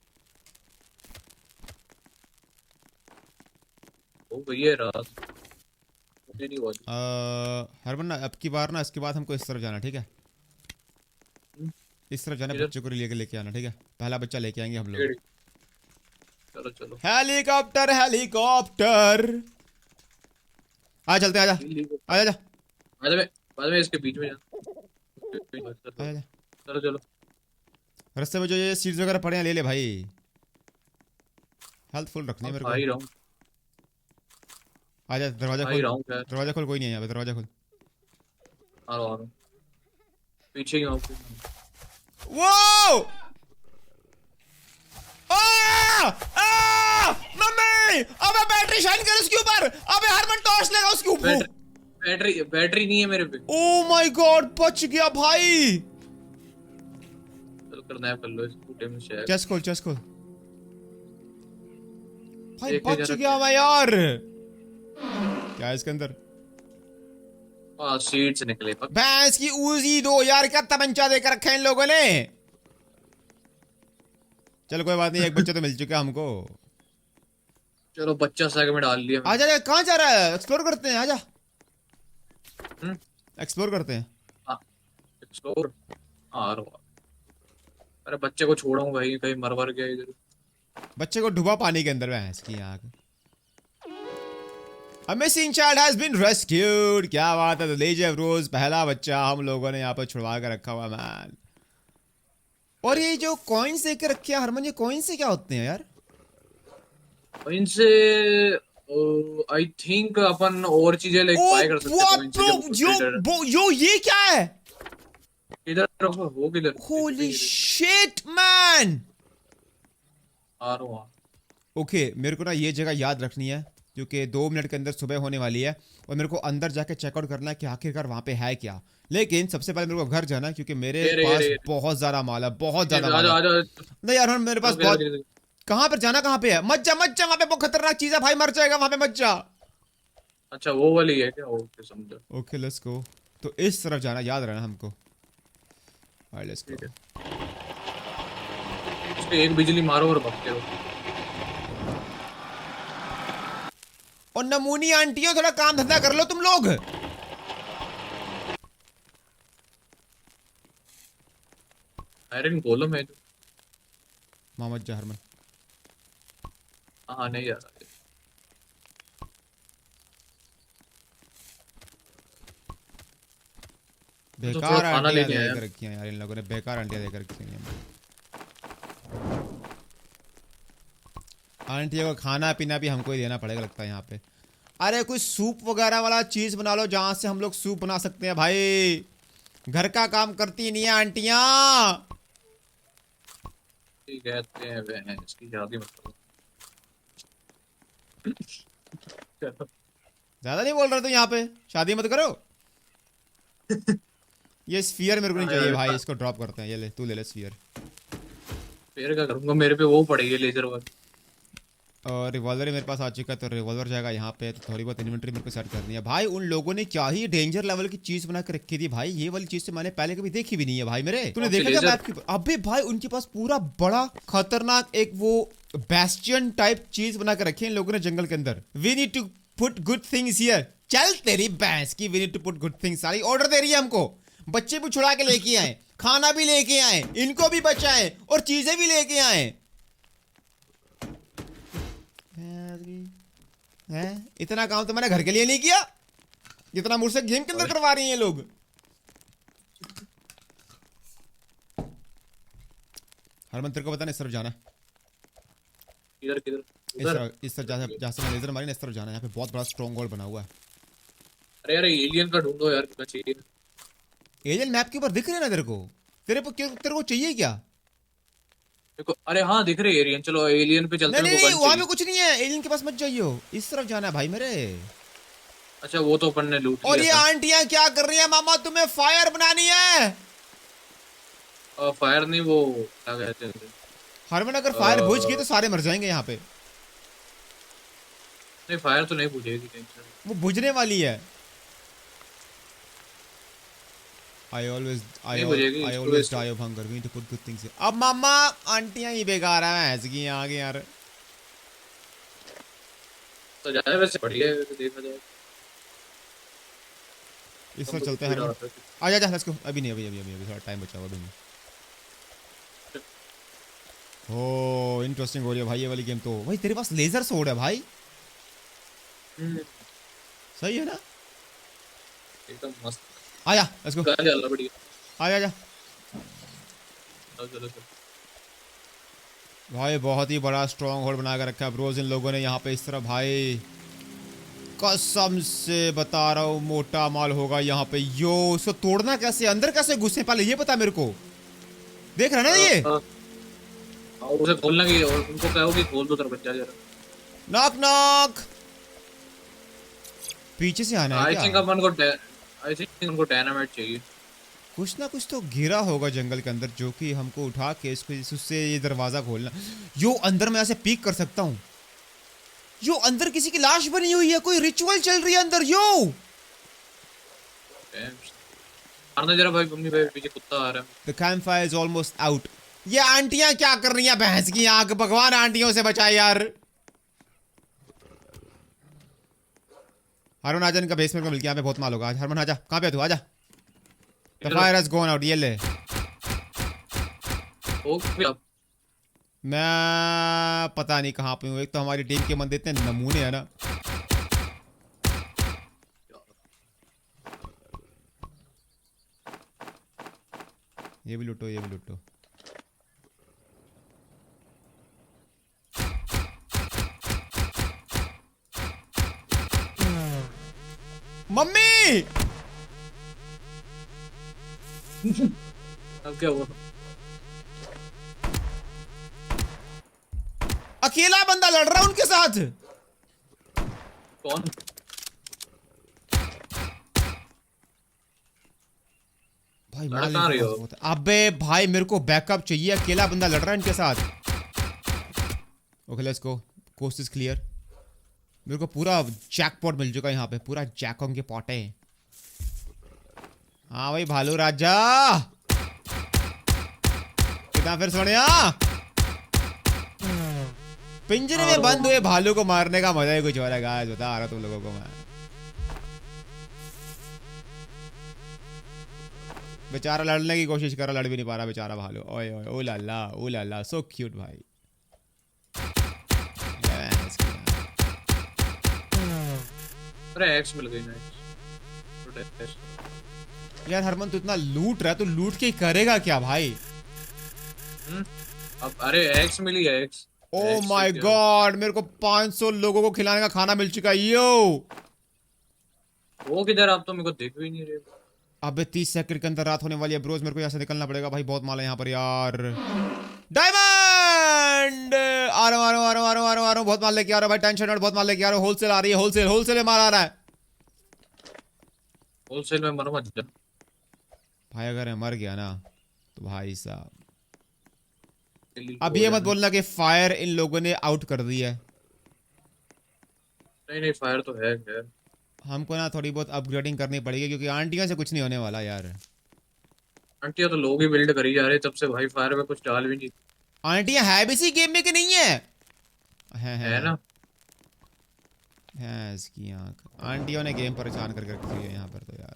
हो गई है रात, मुझे नहीं हुआ।
हरमन ना अब की बार ना, इसके बाद हमको इस तरफ जाना, ठीक है। इस तरफ जाना,
इधर?
बच्चे को लेके आना, ठीक है। पहला बच्चा लेके आएंगे हम लोग।
चलो चलो।
Helicopter helicopter. आ चलते हैं, आजा आजा आजा
बाद में इसके बीच में जा।
आजा आजा।
चलो चलो।
रास्ते में जो ये सीट्स वगैरह पड़े हैं ले ले भाई। हेल्थ फुल रखनी है मेरे
खा ही
को।
रहा हूँ,
आजा दरवाजा
खा ही
खोल।
रहा हूँ खैर।
दरवाजा खोल, कोई नहीं है यहाँ पे, दरवाजा खोल।
आ रहा हूँ, पीछे ही हूँ आपके।
वो मम्मी, अबे बैटरी शाइन कर उसके ऊपर, अबे हरमन टॉर्च लगा उसके ऊपर।
बैटरी बैटरी बैटरी नहीं है मेरे पे।
ओ माय गॉड, बच गया भाई।
चल कर नैप कर लो इस बूटे में शेयर।
चेस्ट खोल, चेस्ट खोल भाई,
देखे
बच
जरा
गया मैं यार। क्या है इसके अंदर?
सीड्स निकले पक।
भैंस की उजी दो यार, क्या तमंचा देकर रखा है इन लोगों ने। चल कोई बात नहीं, एक बच्चा तो मिल चुका हमको।
चलो बच्चा सैग में डाल लिया मैंने।
आजा, आजा, कहाँ जा रहा है? एक्सप्लोर करते हैं, आजा
हम्म।
एक्सप्लोर करते हैं।
हाँ, एक्सप्लोर। आ रहा हूँ। अरे बच्चे को छोड़ा हूँ भाई, कहीं मर वर गया इधर।
बच्चे को डुबा पानी के अंदर, भैंस की आग। A missing child has been rescued। क्या बात है, लेजेव रोज पहला बच्चा हम लोगों ने यहाँ पर छुड़वा कर रखा हुआ मैन। और ये जो कॉइन्स देके रखे हैं हरमन, ये कॉइन्स से क्या होते हैं यार?
और इनसे आई थिंक अपन और चीजें लाइक
ओ
बाय कर सकते हैं कोइन से
ब्रो,
जब ट्रेडर।
यो ये क्या है?
इधर रखो, वो किधर?
Holy shit man.
आ रहा हूँ।
ओके, मेरे को ना ये जगह याद रखनी है, क्योंकि 2 मिनट के अंदर सुबह होने वाली है और मेरे को अंदर जाके चेकआउट करना है कि आखिरकार वहां पे है क्या। लेकिन सबसे पहले मेरे को घर जाना है, क्योंकि मेरे पास बहुत ज्यादा माल है, बहुत ज्यादा माल
आजा
है।
आजा।
नहीं यार, मेरे पास बहुत। कहाँ पर जाना, कहाँ पे है? मत जा, मत जा वहां पे, बहुत खतरनाक चीज है भाई, मर जाएगा वहां पे, मत जा।
अच्छा वो वाली है क्या? ओके समझा।
ओके लेट्स गो। तो इस तरफ जाना, याद रहना हमको। ऑलराइट लेट्स
ठीक
गो।
है, उस पे एक बिजली मारो और भगते हो।
और नमूनी आंटियों, थोड़ा काम धंधा कर लो तुम लोग।
आयरन गोलम है जो।
मोहम्मद जहरमन।
हाँ नहीं यार। तो थोड़ा
बेकार
खाना
आंटियां
लेके आया।
देकर रखी हैं यार इन लोगों ने, बेकार आंटियां देकर रखी हैं। आंटियों को खाना पीना भी हमको ही देना पड़ेगा लगता है यहाँ पे। अरे कोई सूप वगैरह वाला चीज बना लो जहां से हम लोग सूप बना सकते हैं भाई। घर का काम करती नहीं है आंटियां।
ठीक कहते हैं वे हैं, इसकी शादी मत करो। चलो।
ज्यादा नहीं बोल रहे तो यहाँ पे शादी मत करो। ये स्फीयर मेरे को नहीं चाहिए भाई, इसको ड्रॉप करते हैं। ये ले, तू ले ले स्फीयर।
फिर क्या करूंगा, मेरे पे वो पड़ेगी लेजर वाली।
और रिवॉल्वर मेरे पास आ चुका है, तो रिवॉल्वर जाएगा यहाँ पे। तो थोड़ी बहुत इन्वेंटरी मेरे को सेट करनी है भाई। उन लोगों ने क्या ही डेंजर लेवल की चीज बना के रखी थी भाई, ये वाली चीज तो मैंने पहले कभी देखी भी नहीं है भाई मेरे। तूने देखा क्या मैप की? अबे भाई उनके पास पूरा बड़ा खतरनाक एक वो बेस्टियन टाइप चीज बना के रखी है इन लोगों ने जंगल के अंदर। We need to put good things here. चल तेरी भैंस की, we need to put good things. सारी ऑर्डर दे रही है हमको। बच्चे भी छुड़ा के लेके आए, खाना भी लेके आए, इनको भी बचाएं और चीजें भी लेके आए। हैं? इतना काम तो मैंने घर के लिए नहीं किया जितना मुझसे गेम के अंदर करवा रही हैं ये लोग। हरमन तेरे को पता नहीं इस तरफ जाना है।
किधर किधर?
इस तरफ जहाँ से मैं लेजर मारी ना, इस तरफ जाना है। यहाँ पे बहुत बड़ा स्ट्रॉन्ग होल्ड बना हुआ है।
अरे यार एलियन का ढूंढो यार, कितना चाहिए।
एलियन मैप के ऊपर दिख रहे हैं ना तेरे को? तेरे को चाहिए क्या?
देखो, अरे हाँ दिख रहे एलियन। चलो एलियन पे चलते
नहीं
हैं।
नहीं नहीं, वहां पे कुछ नहीं है। एलियन के पास मत जाइयो, इस तरफ जाना है भाई मेरे।
अच्छा वो तो अपन ने लूट
और ये
लिया
आंटियां क्या कर रही है? मामा तुम्हें फायर बनानी है?
था। फायर नहीं, वो क्या कहते हैं।
हरमन अगर फायर बुझ गई तो सारे मर जाएंगे यहाँ पे।
नहीं फायर तो नहीं बुझेगी, टेंशन।
वो बुझने वाली है। I always die of hunger. We need to put good things here. अब मामा आंटियां ही बेकार है ऐसे की आगे यार।
तो जाए वैसे बढ़िया है, वैसे देखा जाए।
इस तरह चलते हैं। आ जा जा, लेट्स गो। अभी नहीं, अभी थोड़ा टाइम बचा हुआ अभी नहीं। ओह इंटरेस्टिंग हो रही है भाई ये वाली गेम तो। भाई तेरे पास लेजर सोर्ड है भाई, सही है ना?
एकदम मस्त।
आया लेट्स गो।
बढ़िया।
आजा जा।
चलो चलो चलो।
भाई बहुत ही बड़ा स्ट्रॉन्ग होल्ड बना कर रखा है ब्रोज इन लोगों ने यहाँ पे इस तरह। भाई कसम से बता रहा हूँ मोटा माल होगा यहाँ पे। यो उसको तोड़ना कैसे, अंदर कैसे घुसे पहले ये बता मेरे को। देख रहा ना ये।
उसे खोलना की, और उनको कहो कि खोल दो दरवाजा जरा।
Knock knock. पीछे से आना है
आई
क्या?
थिंक उनको डायनामाइट चाहिए।
कुछ ना कुछ तो गिरा होगा जंगल के अंदर जो कि हमको उठा के इसको उससे ये दरवाजा खोलना। यो अंदर मैं ऐसे पीक कर सकता हूँ। यो अंदर किसी की लाश बनी हुई है, कोई रिचुअल चल रही है अंदर। यो
मारना जरा भाई, मम्मी भाई पीछे कुत्ता आ रहा है।
The camp fire is almost out. ये आंटियां क्या कर रही हैं भैंस की आंख, भगवान आंटियों से बचाए यार। हरमन आजा, इनका बेसमेंट में मिल गया, यहाँ पे बहुत माल होगा आज। हरमन आजा, कहाँ पे तू, आजा। The fire has gone out. ये ले। मैं पता नहीं कहाँ पे हूँ। एक तो हमारी टीम के बंदे इतने नमूने हैं ना। ये भी लूटो, ये भी लूटो। मम्मी
अब क्या हुआ?
अकेला बंदा लड़ रहा है उनके साथ।
कौन?
भाई
लड़ कहाँ रही हो?
अबे भाई मेरे को बैकअप चाहिए, अकेला बंदा लड़ रहा है इनके साथ। Okay let's go, coast is clear. मेरे को पूरा जैकपॉट मिल चुका है यहाँ पे, पूरा जैकों के पॉट है। हाँ भाई भालू राजा कितना फिर सोनिया। पिंजरे में बंद हुए भालू को मारने का मजा ही कुछ और है गाइस, बता रहा तुम लोगों को मैं। बेचारा लड़ने की कोशिश कर रहा, लड़ भी नहीं पा रहा बेचारा भालू। ओए ओए ओ लाला, ओ लाला, सो क्यूट भाई।
अरे एक्स मिल गई ना।
यार हरमन तू इतना लूट रहा है, तू लूट के करेगा क्या भाई?
अब अरे एक्स मिली है, एक्स।
ओ माय गॉड, मेरे को 500 लोगों को खिलाने का खाना मिल चुका है। यो
वो किधर? आप तो मेरे को देख भी नहीं रहे।
अबे 30 सेकंड के अंदर रात होने वाली है ब्रोज, मेरे को यहाँ से निकलना पड़ेगा भाई। बहुत माल है यहाँ पर यार। डायमंड आ रहा हूँ, आ रहा हूँ, आ रहा हूँ, आ रहा हूँ, आ रहा हूँ, आ रहा हूँ। बहुत माल लेके आ रहा हूँ भाई, टेंशन नॉट, बहुत माल लेके आ रहा हूँ। होलसेल आ रही है, होलसेल, होलसेल में माल आ रहा है।
होलसेल में मरो मत जा
भाई अगर मैं मर गया ना तो भाई साहब, अब ये मत बोलना कि फायर इन लोगों ने आउट कर दिया है।
नहीं नहीं, फायर तो है खैर।
हमको ना थोड़ी बहुत अपग्रेडिंग करनी पड़ेगी क्योंकि आंटियों से कुछ नहीं होने वाला यार।
आंटियां तो लोग ही बिल्ड करी जा रहे तब से भाई, फायर में कुछ डाल भी नहीं।
आंटियां है भी इसी गेम में कि नहीं है?
है ना।
है इसकी आंख। आंटियों ने गेम परेशान करके रखी है यहाँ पर तो यार।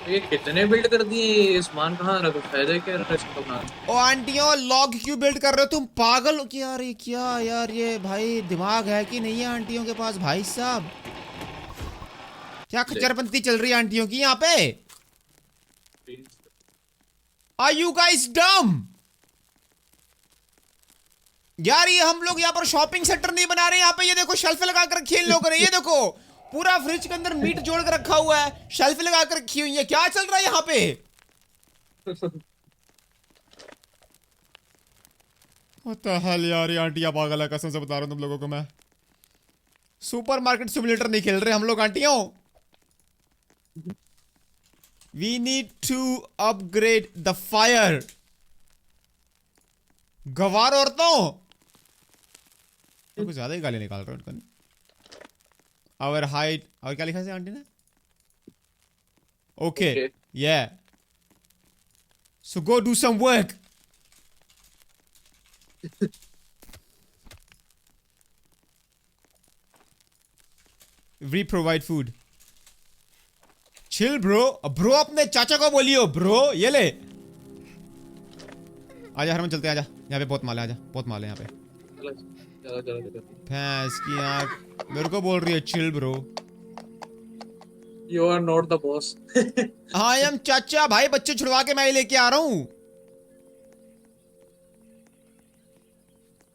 ये कितने बिल्ड कर दिए? ये सामान कहाँ रखा? फायदा क्या रहा इसका बना?
ओ आंटियों लॉग क्यों बिल्ड कर रहे हो तुम, पागल हो क्या? यार ये क्या यार, ये भाई दिमाग है कि नहीं है आंटियों के पास भाई साहब? क्या खच्चरपंती चल रही है आंटियों की यहाँ पे? आर यू गाइस डम? यार ये हम लोग यहाँ पर शॉपिंग सेंटर नहीं बना रहे यहाँ पे। ये देखो शेल्फ लगा कर रखी है इन लोगों ने। ये देखो पूरा फ्रिज के अंदर मीट जोड़ कर रखा हुआ है, शेल्फ लगा कर रखी हुई है। क्या चल रहा है यहाँ पे? What the hell यार, ये आंटियां पागल है कसम से बता रहा हूँ तुम लोगों को मैं। सुपरमार्केट सिमुलेटर नहीं खेल रहे हम लोग आंटियों। We need to upgrade the fire. गवार औरतों कुछ ज्यादा ही गाली निकाल रहे हो उनको। Our height, और क्या लिखा है आंटी ने? Okay, yeah. So go do some work. We provide food. Chill bro. Bro अपने चाचा को बोलियो bro. ये ले। आजा हरमन चलते हैं, आजा। यहाँ पे बहुत माल है, आजा। बहुत माल है यहाँ पे। भैंस की आँख मेरे को बोल रही है chill bro.
You are not the boss.
I am चाचा भाई, बच्चे छुड़वा के मैं ही लेके आ रहा हूँ।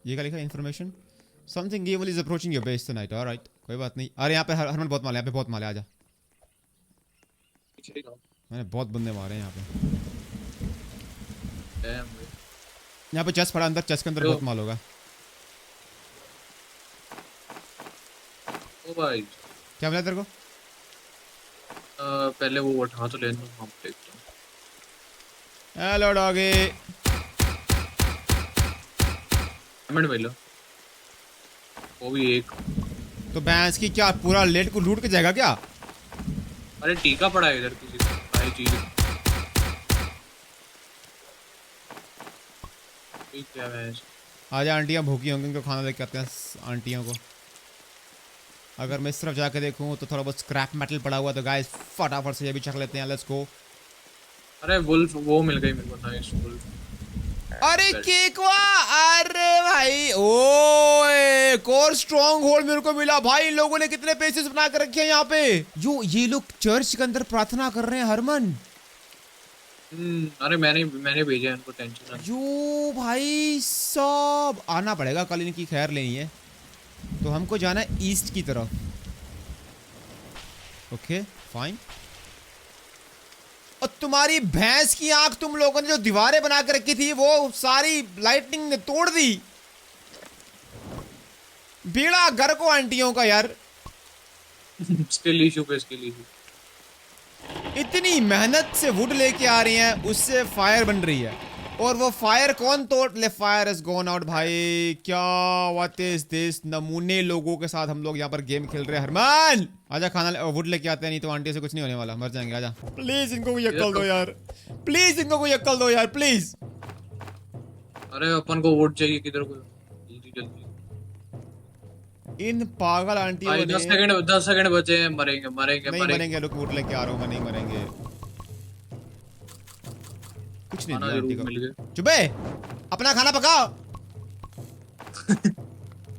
ये क्या लिखा, information something evil is approaching your base tonight। Alright, कोई बात नहीं। अरे यहाँ पे हरमन बहुत माल है, यहाँ पे बहुत माल है, आजा। मैंने बहुत बंदे मारे हैं यहाँ पे। यहाँ पे चेस्ट पड़ा अंदर, चेस्ट के अंदर बहुत माल होगा।
ओ भाई
क्या मिला तेरे को?
पहले वो उठा तो लेने दो, हम देखते हैं।
Hello doggy.
पेमेंट मिला वो भी एक।
तो भैंस की क्या पूरा लेट को लूट के जाएगा क्या?
अरे टीका पड़ा है इधर किसी का, सारी चीजें। क्या है?
आजा, आंटियां भूखी होंगी, उनको खाना देके आते हैं आंटियों को। अगर मैं इस तरफ जाके देखूं तो थोड़ा बहुत स्क्रैप मेटल पड़ा हुआ, तो गाइस फटाफट से ये भी चख लेते हैं। लेट्स गो।
अरे वुल्फ वो मिल गई मेरे को, नाइस वुल्फ।
अरे केकवा, अरे भाई, ओए कोर स्ट्रॉन्ग होल्ड मेरे को मिला भाई। इन लोगों ने कितने पेसेस बना कर रखे हैं यहाँ पे। जो ये लोग चर्च के अंदर प्रार्थना कर रहे हैं हरमन।
अरे मैंने भेजा है इनको, टेंशन ना।
जो भाई सब आना पड़ेगा, कल इनकी खैर लेनी है। तो हमको जाना है ईस्ट की तरफ। Okay fine. और तुम्हारी भैंस की आंख, तुम लोगों ने जो दीवारें बना कर रखी थी वो सारी लाइटनिंग ने तोड़ दी। बेड़ा घर को आंटियों का यार।
स्किल इशू पे स्किल इशू।
इतनी मेहनत से वुड लेके आ रही हैं, उससे फायर बन रही है। और वो फायर कौन तोड़ ले? फायर इज गॉन आउट भाई। क्या व्हाट इज दिस? नमूने लोगों के साथ हम लोग यहाँ पर गेम खेल रहे हैं। हरमान आजा, खाना वुड लेके आते हैं, नहीं तो आंटी से कुछ नहीं होने वाला, मर जाएंगे। आजा प्लीज, इनको कोई अक्ल दो यार, प्लीज इनको कोई अक्ल दो यार, प्लीज।
अरे अपन को वोट चाहिए किधर को, जल्दी जल्दी।
इन पागल आंटियों ने
10 सेकंड बचे हैं, मरेंगे मरेंगे
नहीं मरेंगे। लोग वुड लेके आ रहा हूँ मैं, नहीं मरेंगे। कुछ नहीं दिया आंटी को। चुपे, अपना खाना पकाओ।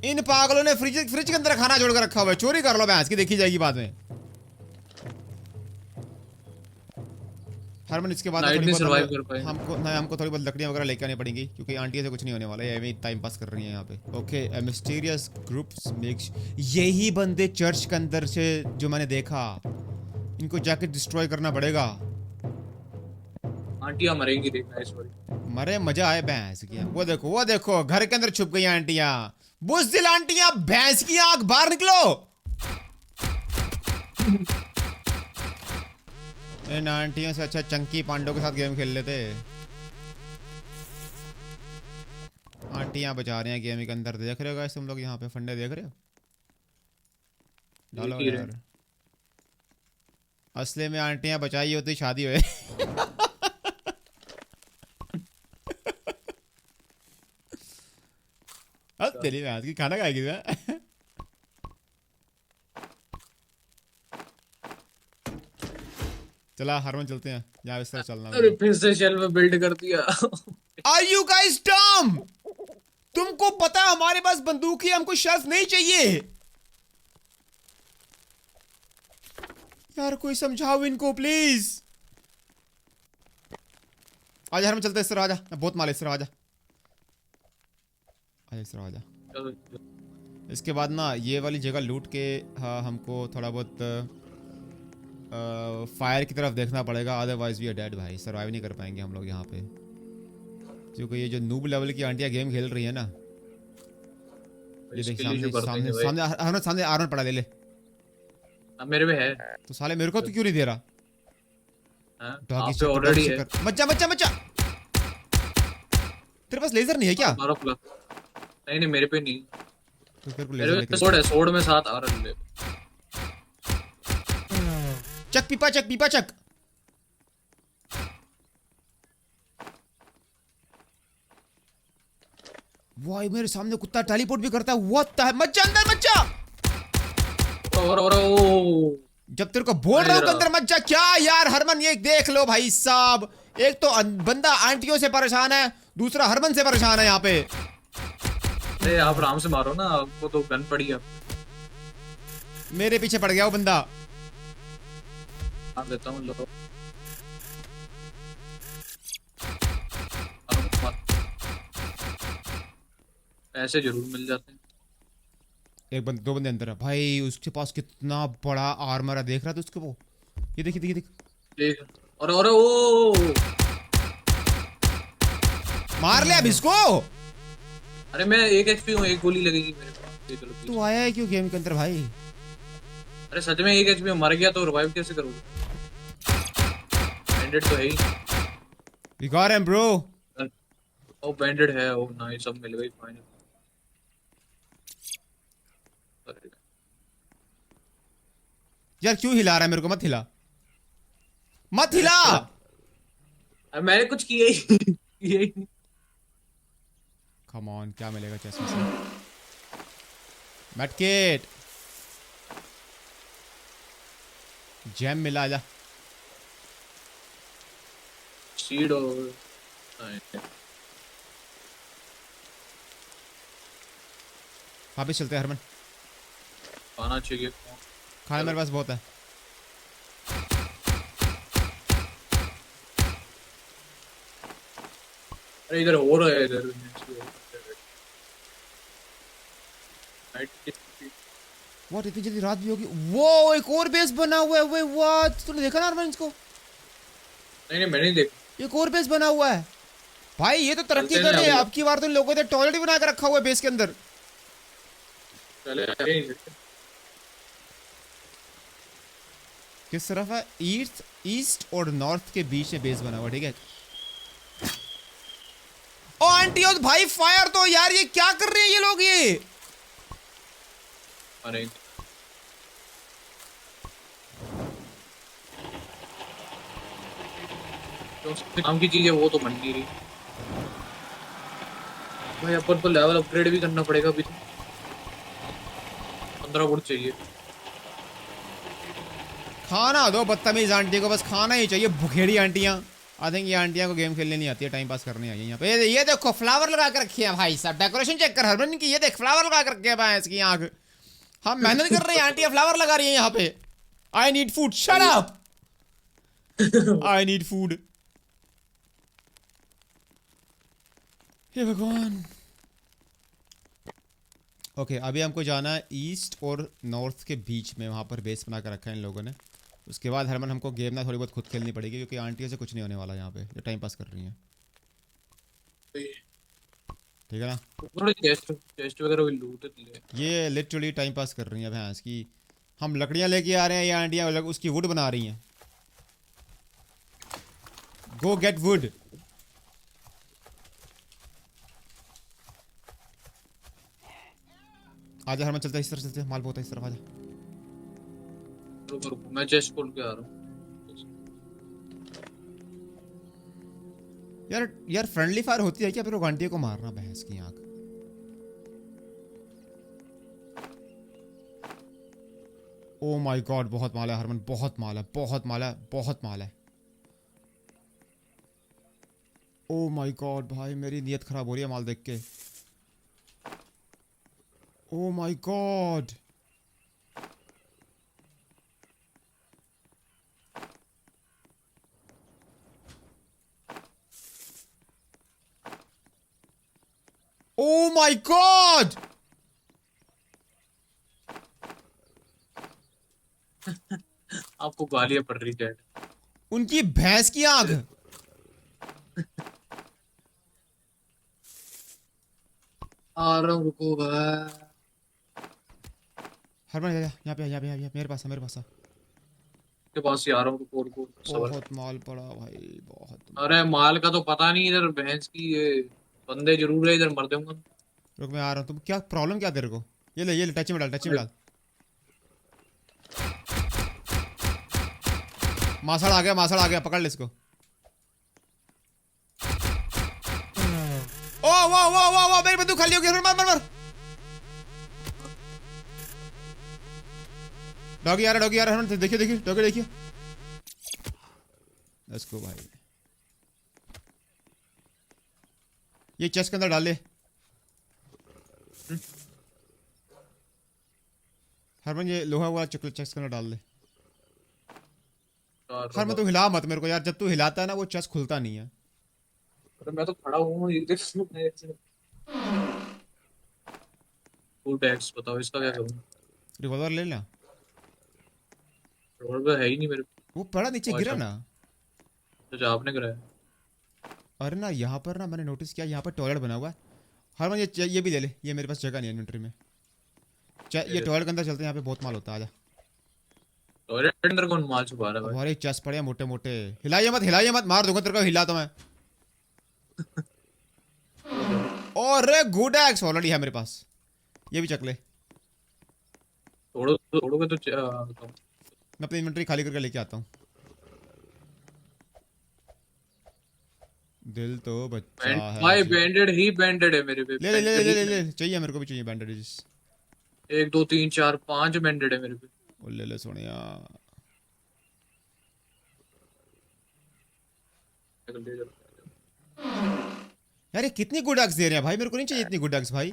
इन पागलों ने फ्रिज के अंदर खाना जोड़ कर रखा हुआ है। चोरी कर लो भैंस की, देखी जाएगी बाद में। हरमन इसके बाद हमको थोड़ी बहुत लकड़ियां वगैरह लेके आनी पड़ेंगी, क्योंकि आंटी से कुछ नहीं होने वाला है। ये टाइम पास कर रही है यहाँ पे। ओके, मिस्टीरियस ग्रुप्स मेक्स, यही बंदे चर्च के अंदर से जो मैंने देखा, इनको जाके डिस्ट्रॉय करना पड़ेगा।
आंटियां मरेंगी, देखना इस बार।
मरे मजा आए भैंस की। वो देखो घर के अंदर छुप गई आंटियां। बुज़दिल आंटियां, भैंस की आंख बाहर निकलो। इन आंटियों से अच्छा चंकी पांडो के साथ गेम खेल लेते। आंटियां बचा रहे हैं गेम के अंदर, देख रहे हो गाइस तुम लोग यहाँ पे फंडे देख रहे हो? डालो यार, असली में आंटियां बचाई होती शादी हुए। अब तेरी बात की खाना खाएगी मैं। चला हरमन चलते हैं, यहाँ इस तरह चलना।
अरे फिर से शेल्फ बिल्ड कर दिया।
Are you guys dumb? तुमको पता है हमारे पास बंदूक है, हमको शेल्फ नहीं चाहिए। यार कोई समझाओ इनको प्लीज। आजा हरमन चलते, इस तरह आजा, बहुत माल, इस तरह आजा, इस तरह आजा। इसके बाद ना ये वाली जगह लूट के हमको थोड़ा बहुत फायर की तरफ देखना पड़ेगा, अदरवाइज वी आर डेड भाई। सर्वाइव नहीं कर पाएंगे हम लोग यहाँ पे, क्योंकि ये जो नूब लेवल की आंटियां गेम खेल रही है ना। ये देख सामने सामने सामने आर्मर पड़ा, ले ले।
मेरे में है
तो साले मेरे को तो क्यों नहीं दे रहा?
आप पे ऑलरेडी है।
मच्चा मच्चा मच्चा, तेरे पास लेजर नहीं है क्या?
नहीं मेरे पे नहीं।
तो तेरे को
लेजर है, सोड में 7 आर्मर ले।
चक पीपा चक। वाह, मेरे सामने कुत्ता टेलीपोर्ट भी करता है। व्हाट द, मत जा अंदर, मत जा।
और
जब तेरे को बोल रहा हूं अंदर मत जा। क्या यार हरमन, ये देख लो भाई साहब, एक तो बंदा आंटियों से परेशान है, दूसरा हरमन से परेशान है यहाँ पे।
अरे आप आराम से मारो ना, आपको तो गन पड़ी है।
मेरे पीछे पड़ गया वो बंदा।
मार देता हूँ लो। ऐसे जरूर मिल जाते हैं।
एक बंद, दो बंदे अंदर है भाई। उसके पास कितना बड़ा आर्मर है, देख रहा था उसके वो। ये देखिए देखिए देखिए।
ठीक है। और ओ
मार ले अब इसको।
अरे मैं एक एचपी हूँ, एक गोली लगेगी मेरे को। ये चलो
तू
पीछे।
आया है क्यों गेम के अंदर भाई?
अरे सच में एक एचपी मर गया तो रिवाइव कैसे करोगे? बैंडेड तो है ही।
We got him bro.
Oh banded है, ओ नाइस, सब मिल गई फाइनल।
यार क्यों हिला रहा है मेरे को? मत हिला, मत
मैंने
हिला।
खिला, अरे मैंने कुछ किया ही किया ही नहीं।
कम ऑन, क्या मिलेगा चेस्ट में से? मेडकिट, जेम मिला जा।
सीड और नहीं,
वापिस चलते हैं हरमन।
खाना चाहिए।
खाना मेरे पास बहुत है।
अरे इधर हो रहा है इधर।
व्हाट, इतनी जल्दी रात भी होगी? वो एक और बेस बना हुआ है। वे व्हाट, तूने देखा ना हरमन इसको?
नहीं नहीं मैंने नहीं देखा।
एक और बेस बना हुआ है भाई। ये तो तरक्की
चलते हैं
कर रहे हैं।
अभी।
अब की बार तो इन लोगों ने टॉयलेट भी बना के रखा हुआ है बेस के अंदर।
चले आगे नहीं सकते।
किस तरफ है? ईस्ट, ईस्ट और नॉर्थ के बीच में बेस बना हुआ, ठीक है। ओ आंटी और भाई फायर तो यार, ये क्या कर रहे हैं ये लोग? ये
अरे जो काम की चीज है वो तो बन नहीं रही भाई। अपन को लेवल अपग्रेड भी करना पड़ेगा अभी तो। 15 वुड चाहिए।
खाना दो बदतमीज आंटी को, बस खाना ही चाहिए। भुखेड़ी आंटियां। आई थिंक ये आंटियां को गेम खेलने नहीं आती है, टाइम पास करने आई है यहाँ पे। ये देखो फ्लावर लगा के रखे हैं भाई साहब। डेकोरेशन चेक कर हरमन की, ये देख फ्लावर लगा के रखे हैं भाई इसकी आंख। हम मेहनत कर रहे हैं, आंटियां फ्लावर लगा रही है यहाँ पे। I need food, shut up. I need food. Hey भगवान। ओके अभी हमको जाना है ईस्ट और नॉर्थ के बीच में, वहाँ पर बेस बना कर रखा है इन लोगों ने। उसके बाद हरमन हमको गेम ना थोड़ी बहुत खुद खेलनी पड़ेगी, क्योंकि आंटियों से कुछ नहीं होने वाला यहाँ पे, जो टाइम पास कर रही हैं। ठीक है ना?
थोड़ी चेस्ट चेस्ट वगैरह भी लूट ले।
ये लिटरली टाइम पास कर रही हैं भैंस की। हम लकड़ियाँ लेके आ रहे हैं, ये आंटियाँ अलग उसकी वुड बना रही हैं। गो गेट वुड। आजा हरमन, चलते हैं इस तरफ, चलते हैं। माल बहुत है इस तरफ, आजा।
रुको रुको मैं चेस्ट खोल के आ रहा हूँ।
यार यार फ्रेंडली फायर होती है क्या? फिर वो घंटियों को मारना, भैंस की आंख। ओ माय गॉड, बहुत माल है हरमन, बहुत माल है, बहुत माल है, बहुत माल है। ओ माय गॉड भाई, मेरी नीयत खराब हो रही है माल देख के। Oh my God. Oh my God.
आपको गालियां पड़ रही चैट।
उनकी भैंस की आंख।
आ रहा हूँ रुको भाई।
हरमन यहाँ पे, यहाँ पे, यहाँ पे, मेरे पास है, मेरे पास है।
के पास ही आ रहा हूँ रुको रुको सबर।
बहुत माल पड़ा भाई, बहुत
अरे
माल।
माल का तो पता नहीं इधर भैंस की ये। बंदे जरूर है इधर, मर दूंगा।
रुक मैं आ रहा हूँ। तुम क्या प्रॉब्लम क्या तेरे को? ये ले टच में डाल, टच में
अरे
डाल। मासड़ आ गया, मासड़ आ गया, पकड़ ले इसको। ओ वाह वाह वाह वाह, मेरी बंदूक खाली हो गई। मार मार मार। डॉगी आ रहा, डॉगी आ रहा है। देखिए देखिए डॉगी देखिए। लेट्स गो भाई। ये चेस्ट के अंदर डाल ले हरमन, ये लोहा वाला चॉकलेट चेस्ट के अंदर डाल ले। हर मैं तो हिला मत मेरे को यार, जब तू हिलाता है ना वो चेस्ट खुलता नहीं है।
अरे मैं तो खड़ा हूँ ये देख। टू टैक्स बताओ इसका क्या करूँ।
रिवॉल्वर ले ला।
रोड है ही नहीं मेरे
वो पड़ा नीचे
को।
गिरा
अच्छा
ना।
तो जो आपने कराया।
अरे ना यहाँ पर ना मैंने नोटिस किया, यहाँ पर टॉयलेट बना हुआ है। हरमन ये भी ले ले, ये मेरे पास जगह नहीं है इन्वेंटरी में। ये टॉयलेट के अंदर चलते हैं, यहाँ पे बहुत माल होता है, आजा।
टॉयलेट के अंदर कौन माल छुपा रहा है
अब
भाई।
हमारे चेस्ट पड़े हैं मोटे मोटे। हिलाइए मत, मार दूंगा तेरे को, हिला तो मैं।
चलो चलो।
और गुड एक्स ऑलरेडी है मेरे पास, ये भी चक ले।
तोड़ोगे तो बताओ।
मैं अपनी इन्वेंटरी खाली करके लेके आता हूँ। दिल तो बच्चा है
भाई
जी।
बैंडेड ही बैंडेड है मेरे पे,
ले ले ले
बैंडेड
ले
ही
ले ले
बैंडेड।
चाहिए मेरे को भी चाहिए बैंडेजेस।
1 2 3 4 5 बैंडेड है मेरे पे।
ओ ले ले सोनिया।
ले चलो।
यार ये कितनी गुड एक्स दे रहे हैं भाई, मेरे को नहीं चाहिए इतनी गुड एक्स भाई।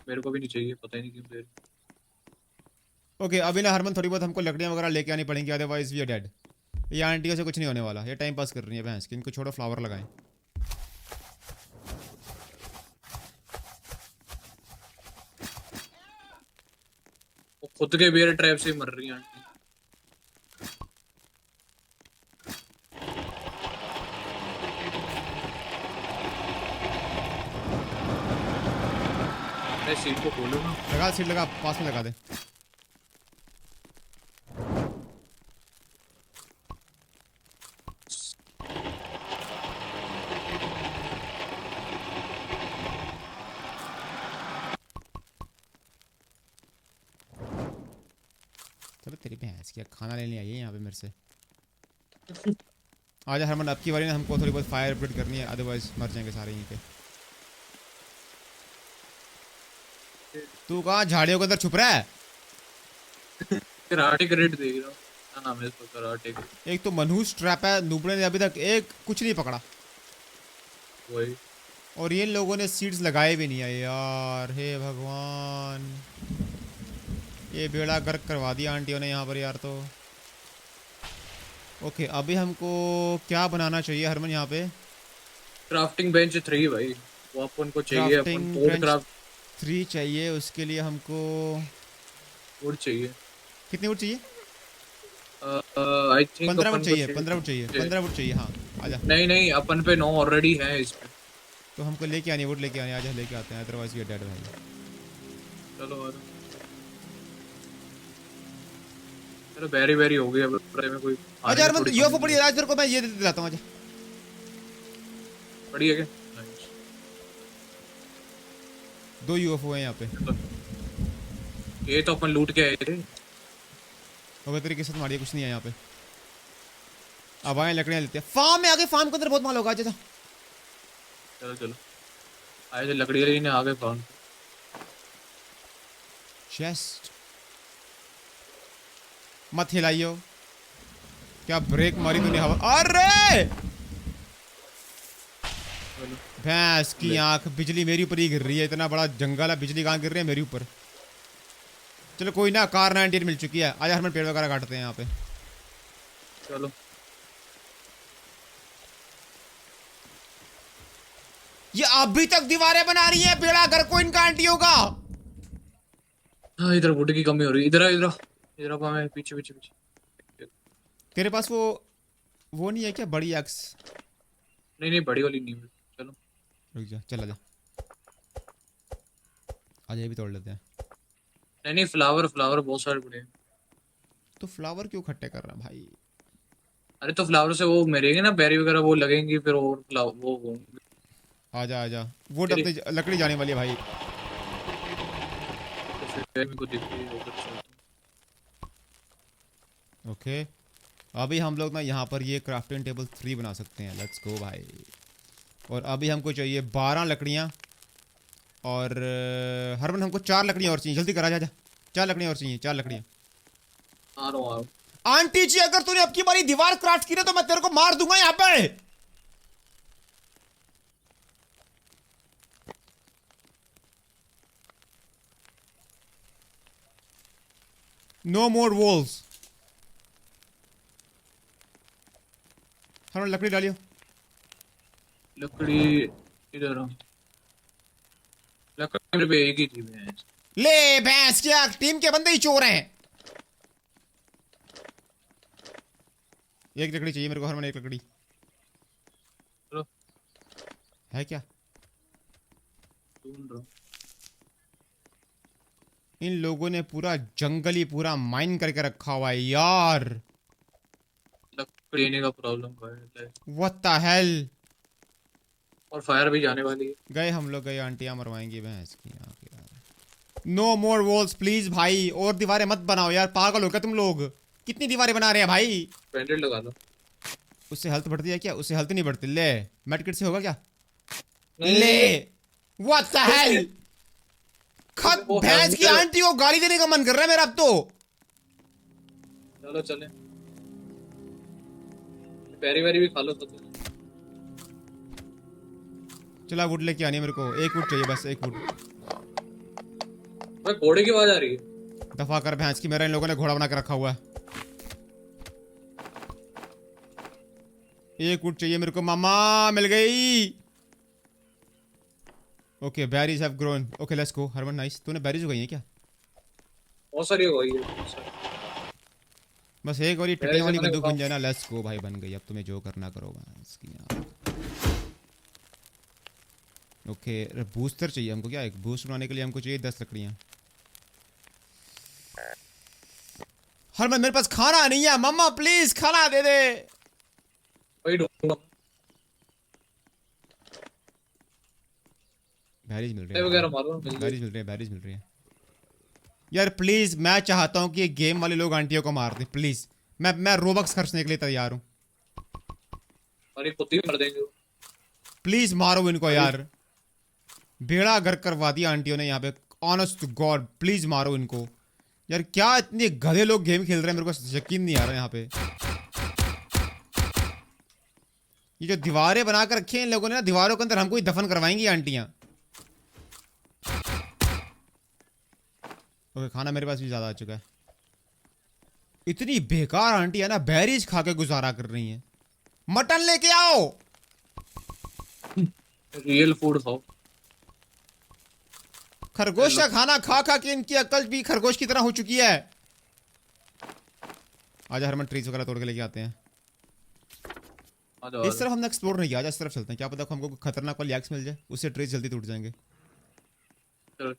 मेरे को भी नहीं चाहिए, पता ही नहीं क्यों दे रहे।
ओके अभी ना हरमन थोड़ी बहुत हमको लकड़ियाँ वगैरह लेके आनी पड़ेंगी, अदरवाइज वी आर डेड। ये आंटियों से कुछ नहीं होने वाला, ये टाइम पास कर रही है भैंस की, इनको छोड़ो फ्लावर लगाएं।
वो खुद के बेयर ट्रैप से ही मर रही है आंटी। अरे सीट को खोलो ना।
लगा सीट लगा, पास में लगा दे। चलो तेरी भैंस की खाना लेने आई है यहाँ पे मेरे से। आजा हरमन, अब की बारी ना हमको थोड़ी बहुत फायर अपडेट करनी है, अदरवाइज मर जाएंगे सारे यहीं पे। तू कहाँ झाड़ियों के अंदर छुप रहा है?
कराटे का रेट देख रहा हूँ। क्या नाम है इसका, कराटे का।
एक तो मनहूस ट्रैप है, नुबड़े ने अभी तक एक कुछ नहीं पकड़ा।
वही।
और ये लोगों ने सीड्स लगाए भी नहीं है यार, हे भगवान। ये बेड़ा गर्क करवा दिया आंटियों ने यहाँ पर यार तो। ओके अभी हमको क्या बनाना चाहिए हरमन यहाँ पे?
क्राफ्टिंग बेंच 3 भाई, वो अपन को चाहिए। अपन
क्राफ्टिंग
वुड
बेंच
क्राफ्ट
3 चाहिए, उसके लिए हमको
वुड चाहिए।
कितनी वुड चाहिए?
आई थिंक
15 वुड
अपन को
चाहिए,
चाहिए।
15 वुड चाहिए, 15 वुड चाहिए, हाँ। आजा।
नहीं नहीं, अपन पे 9 ऑलरेडी है इसमें।
तो हमको लेके आनी वुड, लेके आनी, आजा लेके आते हैं, अदरवाइज वी आर डेड भाई।
चलो आ जाओ। चलो बेरी बेरी हो गई, अब ट्रे में कोई
आजा
खाने की
हरमन,
थोड़ी
यूएफओ
कमी
पड़ी
नहीं
है,
है।
आज तेरे को मैं ये दे दिलाता हूँ, आजा।
पड़ी है क्या? Nice।
2 यूएफओ है यहाँ पे।
ये तो अपन लूट के आए थे।
अगर तेरी किस्मत मारी है, कुछ नहीं है यहाँ पे। अब आए लकड़ियाँ लेते हैं, फार्म में आगे, फार्म के अंदर बहुत माल होगा, आजा।
चलो चलो, आए थे लकड़ी लेने आ गए फार्म।
चेस्ट मत हिलाइयो, क्या ब्रेक मारी तूने हवा, अरे भैंस की आंख, बिजली मेरी ऊपर ही गिर रही है, इतना बड़ा जंगल है, बिजली कहाँ गिर रही है मेरे ऊपर। चलो कोई ना, कार 98 मिल चुकी है, आज हमें पेड़ वगैरह काटते हैं यहाँ पे।
चलो
ये अभी तक दीवारें बना रही है, बेड़ा घर को इनका आंटियों का।
हाँ, इधर वुड की कमी हो रही है। इधर इधर इधर आप हमें पीछे पीछे पीछे।
तेरे पास वो नहीं है क्या, बड़ी एक्स?
नहीं नहीं, बड़ी वाली नहीं है। चलो
रुक जा, चल आजा, आजा ये भी तोड़ लेते हैं।
नहीं नहीं, फ्लावर फ्लावर बहुत सारे पड़े हैं।
तो फ्लावर क्यों इकट्ठे कर रहा है भाई?
अरे तो फ्लावर से वो मरेंगे ना, बेरी वगैरह वो लगेंगी, फिर और फ्लावर वो
आजा आजा, वुड
तेरी
अपनी लकड़ी जाने वाली है भाई।
तो फिर मेरे को दिखती है उधर चलता हूँ।
ओके अभी हम लोग ना यहाँ पर ये क्राफ्टिंग टेबल 3 बना सकते हैं, लेट्स गो भाई। और अभी हमको चाहिए 12 लकड़ियाँ, और हरमन हमको 4 लकड़ियाँ और चाहिए, जल्दी करा, जा जा। 4 लकड़ियाँ और चाहिए, 4 लकड़ियाँ।
आ रहा हूँ।
आंटी जी अगर तूने अब की बारी दीवार क्राफ्ट की ना तो मैं तेरे को मार दूंगा यहाँ पे। नो मोर वॉल्स। हरमन लकड़ी डालियो।
लकड़ी इधर आ। लकड़ी मेरे पे एक ही थी भैंस।
ले भैंस क्या, टीम के बंदे ही चोर हैं। एक लकड़ी चाहिए मेरे को हरमन, एक लकड़ी
चलो
है क्या?
ढूंढ रहा हूँ।
इन लोगों ने पूरा जंगल ही पूरा माइन करके रखा हुआ है यार।
लकड़ी लेने का प्रॉब्लम का है।
What the hell.
और फायर भी जाने वाली है।
गए हम लोग गए, आंटियां मरवाएंगी भैंस की यार। नो मोर वॉल्स प्लीज भाई, और दीवारें मत बनाओ यार, पागल हो क्या तुम लोग? कितनी दीवारें बना रहे हैं भाई?
बैंडेड लगा लो।
उससे हेल्थ बढ़ती है क्या? उससे हेल्थ नहीं बढ़ती। ले मेडकिट से होगा क्या?
नहीं,
ले व्हाट द हेल। खत
वो
भैंस की
हैमर-
आंटी को गाली देने का मन कर रहा है मेरा अब तो।
चलो चले। पेरी वेरी भी खा लो तो।
चला वुड लेके आनी है मेरे को, एक वुड चाहिए बस, एक वुड।
भाई घोड़े की आवाज आ रही है।
दफा कर भैंस की, मेरा इन लोगों ने घोड़ा बना के रखा हुआ है। एक वुड चाहिए मेरे को मामा, मिल गई। Okay berries have grown, okay let's go. Harman nice, तूने बेरीज उगाई है क्या?
बहुत सारी हो गई है बहुत सारी।
बस एक और ये
berries
टटिया वाली
मैंने
बंदूक बन
उगाई।
जाए ना, लेट्स गो भाई, बन गई। अब तुम्हें जो करना करो भैंस की यार। ओके बूस्टर चाहिए हमको क्या? एक बूस्ट बनाने के लिए हमको चाहिए 10 लकड़ियां। हरमन मेरे पास खाना नहीं है, मम्मा प्लीज खाना दे दे।
वही ढूंढूंगा।
बैरीज मिल रहे
ये
हैं,
वगैरह मारो मिल
बैरीज
जाए।
मिल रहे हैं, बैरीज मिल रही हैं यार। प्लीज मैं चाहता हूँ कि ये गेम वाले लोग आंटियों को मार दे प्लीज। मैं रोबक्स खर्चने के लिए तैयार हूँ।
और ये खुद ही मर देंगे वो।
प्लीज मारो इनको यार। बेड़ा गर्क करवा दिया आंटियों ने यहाँ पे, ऑनेस्ट टू गॉड। प्लीज मारो इनको यार। क्या इतने गधे लोग गेम खेल रहे हैं, मेरे को यकीन नहीं आ रहा है यहाँ पे। ये जो दीवारें बना कर रखी हैं इन लोगों ने ना, दीवारों के अंदर हमको ही दफन करवाएंगी आंटियां। ओके खाना मेरे पास भी ज्यादा आ चुका है। इतनी बेकार आंटी है ना, बेरीज खा के गुजारा कर रही हैं। मटन लेके आओ।
रियल फूड खाओ।
खरगोश का खाना खा खा के इनकी अकल भी खरगोश की तरह हो चुकी है। आजा हरमन ट्रीज वगैरह तोड़ के लेके आते हैं।
आ जाओ, आ
इस
जाओ।
तरफ हमने एक्सप्लोर नहीं किया, आजा इस तरफ चलते हैं। क्या पता हमको कोई खतरनाक वाली एक्स मिल जाए, उससे ट्रीज जल्दी टूट जाएंगे।
चलो।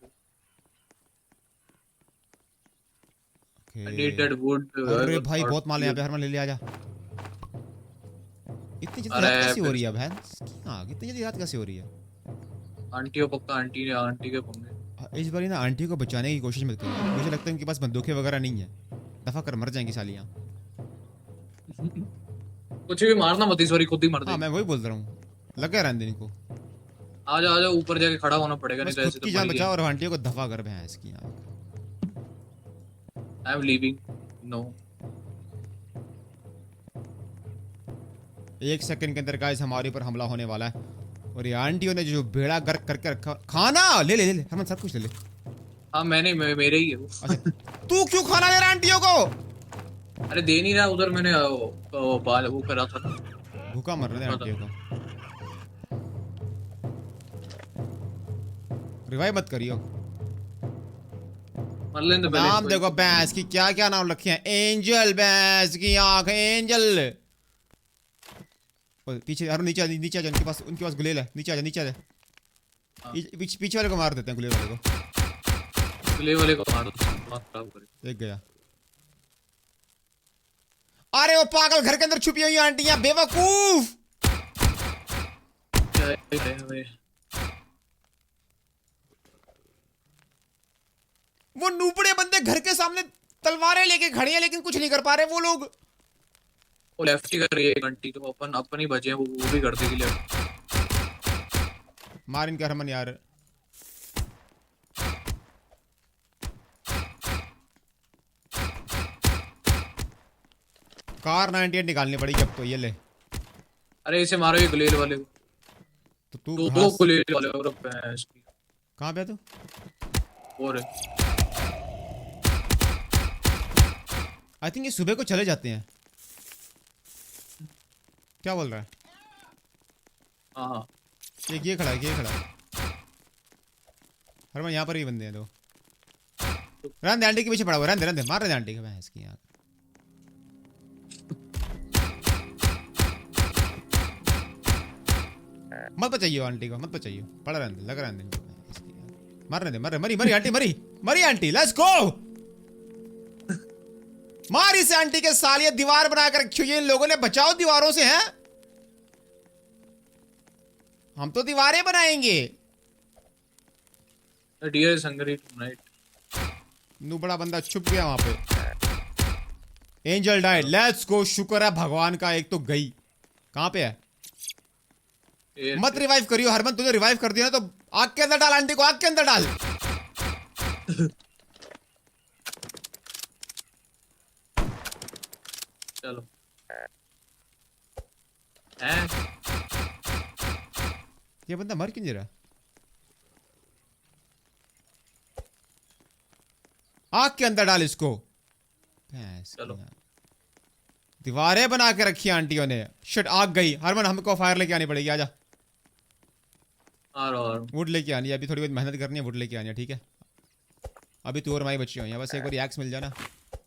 Okay.
I need that wood.
अरे भाई बहुत माल है यहाँ पे, हरमन ले ले आजा। इतनी जल्दी
अरे
रात कैसी हो
फिर-
रही है भैंस? हाँ इतनी जल्दी रात कैसी हो रही है?
आंटी को पक्का आंटी ने आंटी के पंगे।
इस बार ना आंटी को बचाने की कोशिश मत करो, मुझे लगता है उनके पास बंदूकें वगैरह नहीं है। दफा कर, मर जाएंगी सालियाँ।
कुछ भी मारना मत, इस बारी खुद ही मर
हाँ
दे।
मैं वही बोल रहा हूँ, लगे रहने दे इनको।
आ जाओ ऊपर जाके खड़ा होना पड़ेगा, नहीं
बस
तो
खुद
ऐसे
की
तो
जान
मर
बचाओ
गया।
और आंटियों को दफा कर भैंस की यार।
I am leaving. No.
1 second के अंदर गाइस हमारे ऊपर हमला होने वाला है। और ये आंटियों ने जो बेड़ा गर्क करके रखा। खाना ले ले ले ले हरमन, सब कुछ ले ले।
हाँ मैंने मेरे ही है वो।
अच्छा तू क्यों खाना दे रहा आंटियों को?
अरे दे नहीं रहा उधर, मैंने बाल वो करा था।
भूखा मर रहे हैं आंटियों को। रिवाइव मत करियो।
मर लेने दो पहले
नाम
इसको।
देखो भैंस की, क्या क्या नाम रखे हैं। एंजल, भैंस की आंख एंजल। और पीछे अरे नीचे नीचे आ जा, उनके पास गुलेल है। नीचे आ जा, नीचे आ जा।
हाँ।
पीछे वाले को मार देते हैं, गुलेल वाले को।
प्ले वाले को मार दो, दिमाग खराब करे।
एक गया। अरे वो पागल घर के अंदर छुपी हुई आंटियां, बेवकूफ।
क्या है भाई?
वो नूपड़े बंदे घर के सामने तलवारें लेके खड़े हैं, लेकिन कुछ नहीं कर पा रहे वो लोग।
वो लेफ्ट ही कर रही है घंटी, तो अपन ही बचे हैं, वो भी कर देगी लेफ्ट।
मार इनका हरमन यार। कार 98 निकालनी पड़ेगी अब तो, ये ले।
अरे इसे मारो, ये गुलेल वाले को।
तो तू
दो
घास-
गुलेल वाले और भैंस की।
कहाँ पे है तू?
और
आई थिंक ये सुबह को चले जाते हैं। क्या बोल रहा है?
हाँ हाँ।
ये खड़ा है, ये खड़ा है। हरमन यहाँ पर ही बंदे हैं दो। रहने दे, आंटी के पीछे पड़ा हुआ, रहने दे, मार रहे आंटी के भैंस की यार। मत बचाइयो आंटी को, मत बचाइयो, पड़ा रहने दे, लग रहने दे भैंस की यार। मारने दे, मर मरी मरी आंटी, मरी मरी आंटी, लेट्स गो। मार इसे आंटी के साल, ये दीवार बनाकर रखी हुई है इन लोगों ने, बचाओ दीवारों से। हैं हम तो दीवारें बनाएंगे।
Deer is hungry tonight.
नू बड़ा बंदा छुप गया वहां पे। Angel died, let's go. शुक्र है भगवान का, एक तो गई। कहां पे है? मत रिवाइव करियो हरमन, तुझे रिवाइव कर दिया ना तो आग के अंदर डाल आंटी को, आग के अंदर डाल।
चलो हैं?
ये बंदा मर क्यों नहीं रहा? आग के अंदर डाल इसको। भैंस की
चलो।
यार। दीवारें बना के रखी आंटियों ने। शिट, आग गई। हरमन हमको फायर लेके आनी पड़ेगी, आजा।
आ रहा हूँ।
वुड लेके आनी है, अभी थोड़ी बहुत मेहनत करनी है, वुड लेके आनी है, ठीक है। अभी तू और माई बच्ची हुई है, बस एक बार एक्स मिल जाना।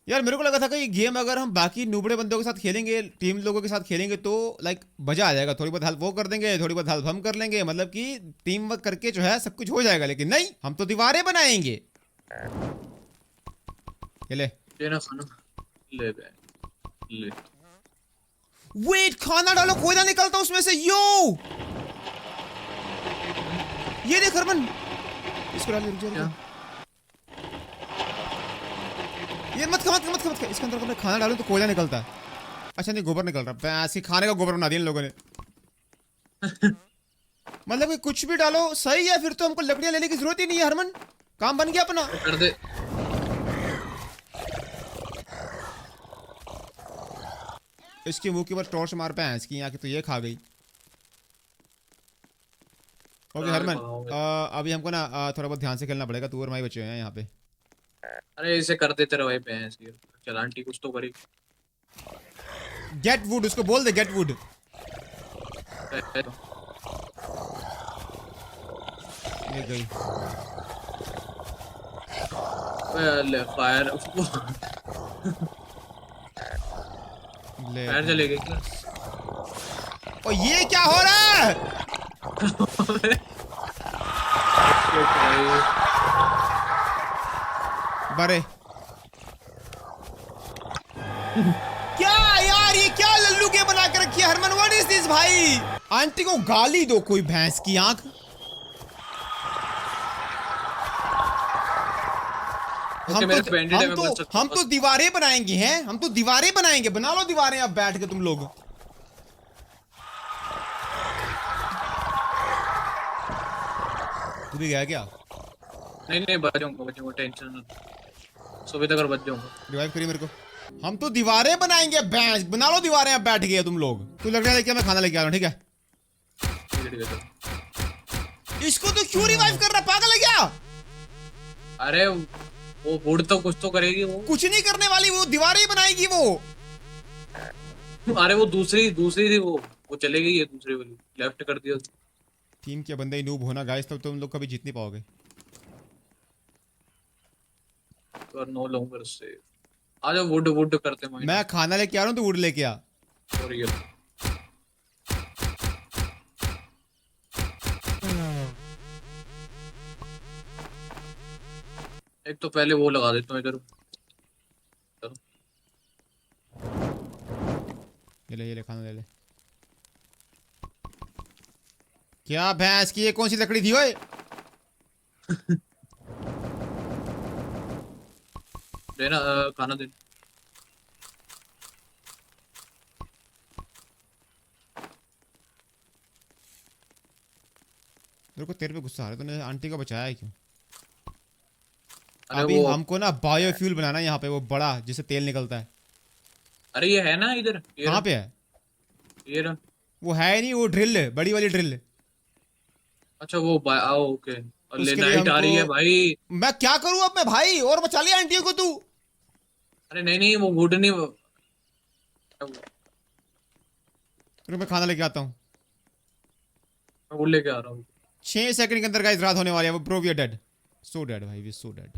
यार मेरे को लगा था कि ये गेम अगर हम बाकी नूबड़े बंदों के साथ खेलेंगे, टीम लोगों के साथ खेलेंगे तो लाइक मजा आ जाएगा। थोड़ी बहुत हेल्प वो कर देंगे, थोड़ी बहुत हेल्प हम कर लेंगे, मतलब कि टीम वर्क करके जो है सब कुछ हो जाएगा। लेकिन नहीं, हम तो दीवारें बनाएंगे। ये ले
ना खाना ले बे, ले।
वेट, खाना डालो, कोयला निकलता उसमें से। यो ये देख हरमन, इसको डाल, रुक जा, रुक जा। ये मत खा, मत खा, मत खा। इसके अंदर अगर खाना डालूं तो कोयला निकलता है। अच्छा नहीं, गोबर निकल रहा है। ऐसे खाने का गोबर बना दिया इन लोगों ने। मतलब कि कुछ भी डालो सही है, फिर तो हमको लकड़ियां लेने की जरूरत ही नहीं है हरमन, काम बन गया अपना।
कर दे।
इसके मुंह के ऊपर टॉर्च मार पे इसकी यहाँ की, तो ये खा गई। ओके हरमन, अभी हमको ना थोड़ा बहुत ध्यान से खेलना पड़ेगा। तू और माई बच्चे हैं यहाँ पे।
अरे इसे कर देते रहो भाई भैंस की। चल आंटी कुछ तो करी।
गेट वुड, उसको बोल दे गेट वुड। ये गई।
ले फायर।
ले
फायर चलेगी क्या?
और ये क्या हो रहा है? बरे क्या यार, ये क्या लल्लू के बना के रखी है हरमन? व्हाट इज दिस भाई? आंटी को गाली दो कोई भैंस की आंख। हम तो दीवारें बनाएंगे हैं, हम तो दीवारें बनाएंगे। बना लो दीवारें अब बैठ के तुम लोग। तू भी गया क्या?
नहीं नहीं, बच जाऊंगा, टेंशन मत। सुबह तक बच जाऊंगा।
रिवाइव करिए मेरे को। हम तो दीवारें बनाएंगे भैंस, बना लो दीवारें अब बैठ गए तुम लोग। तू लकड़ियां लेके, मैं खाना लेके आ रहा हूँ, ठीक है?
ठीक है।
इसको तो क्यों रिवाइव कर रहा, पागल है क्या?
अरे वो वुड तो कुछ तो करेगी वो।
कुछ नहीं करने वाली, वो दीवारें ही बनाएगी वो।
अरे वो दूसरी थी वो चले गई है, दूसरी वाली लेफ्ट कर दिया।
टीम के बंदे ही नूब होना गाइस, तब तुम लोग कभी जीत नहीं पाओगे।
और नो लॉन्गर से आ जाओ, वुड करते हैं।
मैं खाना लेके आ रहा हूँ, तो वुड लेके आ।
और ये एक तो पहले वो लगा देता हूँ इधर। चलो
ये ले खाना ले ले। क्या भैंस की, ये कौन सी लकड़ी थी ओए?
देना खाना दे।
मेरे को तेरे पे गुस्सा आ रहा है, तूने आंटी को बचाया है क्यों?
अरे
अभी
वो
हमको ना बायोफ्यूल बनाना है यहाँ पे, वो बड़ा जिससे तेल निकलता है।
अरे ये है ना इधर,
कहाँ पे है?
ये रहा।
वो है नहीं, वो ड्रिल, बड़ी वाली ड्रिल।
अच्छा वो ओके। और ले
उसके लिए
नाइट आ रही है
हमको,
भाई।
मैं क्या करूँ अब मैं भाई, और बचा लिया आंटियों को तू।
अरे नहीं नहीं, वो वुड नहीं
रुक मैं खाना लेके आता हूँ।
मैं वो लेके आ रहा हूँ।
6 सेकंड के अंदर गाइस रात होने वाली है। वो bro we are dead, so dead भाई, वी सो डेड।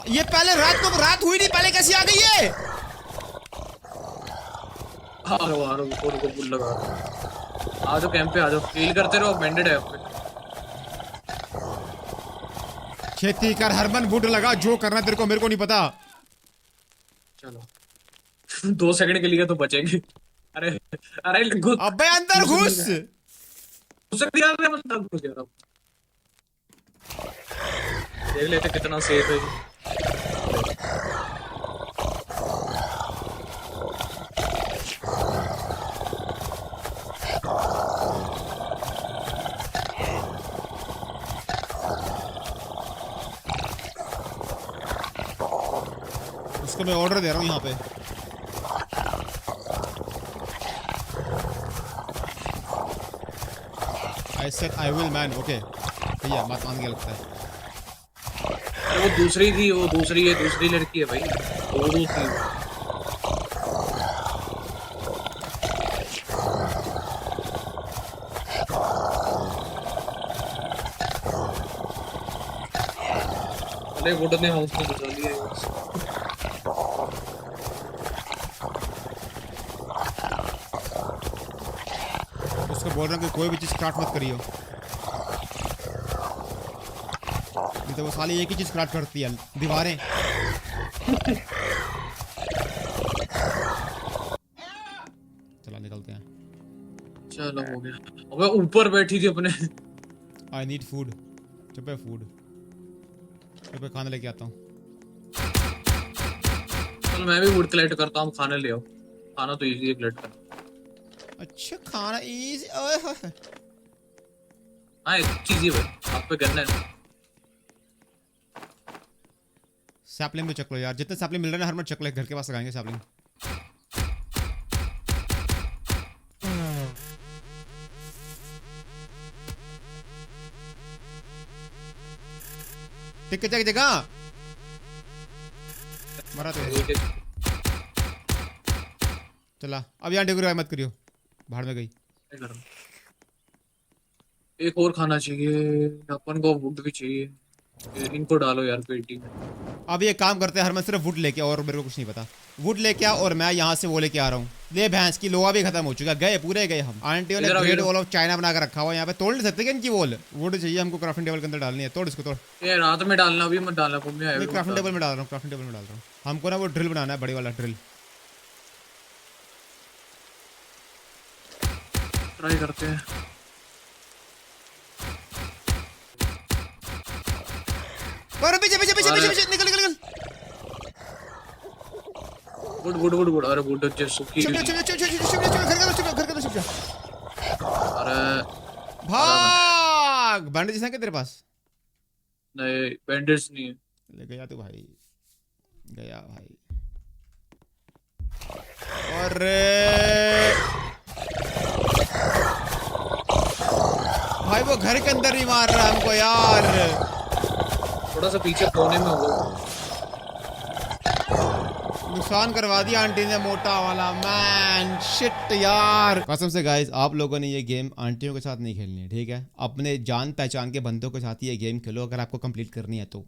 ये पहले रात हुई नहीं, पहले कैसी आ गई है?
आ रहा हूँ रुको बुल लगा रहा हूँ। आ जाओ कैंप पे, आ जाओ, हील करते रहो, बेंडेड है आप पे।
खेती कर हरमन, वुड लगा, जो करना तेरे को, मेरे को नहीं पता।
चलो 2 सेकंड के लिए तो बचेंगे। अरे अरे घुस
अबे अंदर घुस।
दिया रे, मैं घुस गया था। देख लेते कितना सेफ है ये।
उसको मैं ऑर्डर दे रहा हूँ यहाँ पे। I said I will man, okay भैया बात मान गया लगता है।
अरे वो दूसरी थी, वो दूसरी है, दूसरी लड़की है भाई, दो थी। अरे वुड ने हाउस में बचा लिया है।
उसको बोल रहा हूँ कि कोई भी चीज़ क्राफ्ट मत करियो, नहीं तो वो साली एक ही चीज़ क्राफ्ट करती है, दीवारें। चला निकलते हैं।
चलो हो गया। अबे ऊपर बैठी थी अपने।
आई नीड फूड, चुप है फूड, चुप है खाना लेके आता हूँ।
चल मैं भी वुड कलेक्ट करता हूँ, खाना ले आओ। खाना तो इजी है कलेक्ट करना।
अच्छा खाना इजी,
हाँ एक चीज ही भाई, आप पे करना है।
सैपलिंग में चक लो यार, जितने सैपलिंग मिल रहे हैं हर मत चक ले, घर के पास लगाएंगे सैपलिंग। टिक के जगह मरा तो चला। अब यहाँ डिग्री मत करियो, बाहर में गई।
एक और खाना चाहिए अपन को, वुड भी चाहिए। इनको डालो यार पेटी में।
अब ये काम करते हैं हरमन, सिर्फ वुड लेके, और मेरे को कुछ नहीं पता। वुड लेके आ और मैं यहाँ से वो लेके आ रहा हूँ। ले भैंस की लोहा भी खत्म हो चुका, गए पूरे गए हम। आंटी वाले ग्रेट वॉल ऑफ चाइना बना कर रखा हुआ यहाँ पे, तोड़ नहीं सकते क्या इनकी वॉल? वुड चाहिए हमको, क्राफ्टिंग टेबल के अंदर डालनी है। तोड़ इसको, तोड़।
ये रात में डालना, अभी मत डालना, पुण्य है।
क्राफ्टिंग टेबल में डाल रहा हूँ, क्राफ्टिंग टेबल में डाल रहा हूँ। हमको ना वो ड्रिल बनाना है, बड़ी वाला ड्रिल।
ट्राई करते हैं।
और पीछे पीछे पीछे पीछे पीछे, निकल निकल निकल।
वुड वुड वुड वुड, अरे वुड अच्छे सूखी।
चुप चुप चुप चुप चुप चुप, घर के अंदर चुप जा।
अरे
भाग, बैंडेज है क्या तेरे पास?
नहीं बैंडेज नहीं है।
ले गया तू भाई, गया भाई। अरे भाई वो घर के अंदर ही मार रहा है हमको यार।
थोड़ा सा पीछे कोने में होगा।
नुकसान करवा दिया आंटी ने, मोटा वाला मैन, शिट यार। कसम से गाइस, आप लोगों ने ये गेम आंटियों के साथ नहीं खेलनी है, ठीक है? अपने जान पहचान के बंदों के साथ ये गेम खेलो, अगर आपको कंप्लीट करनी है तो।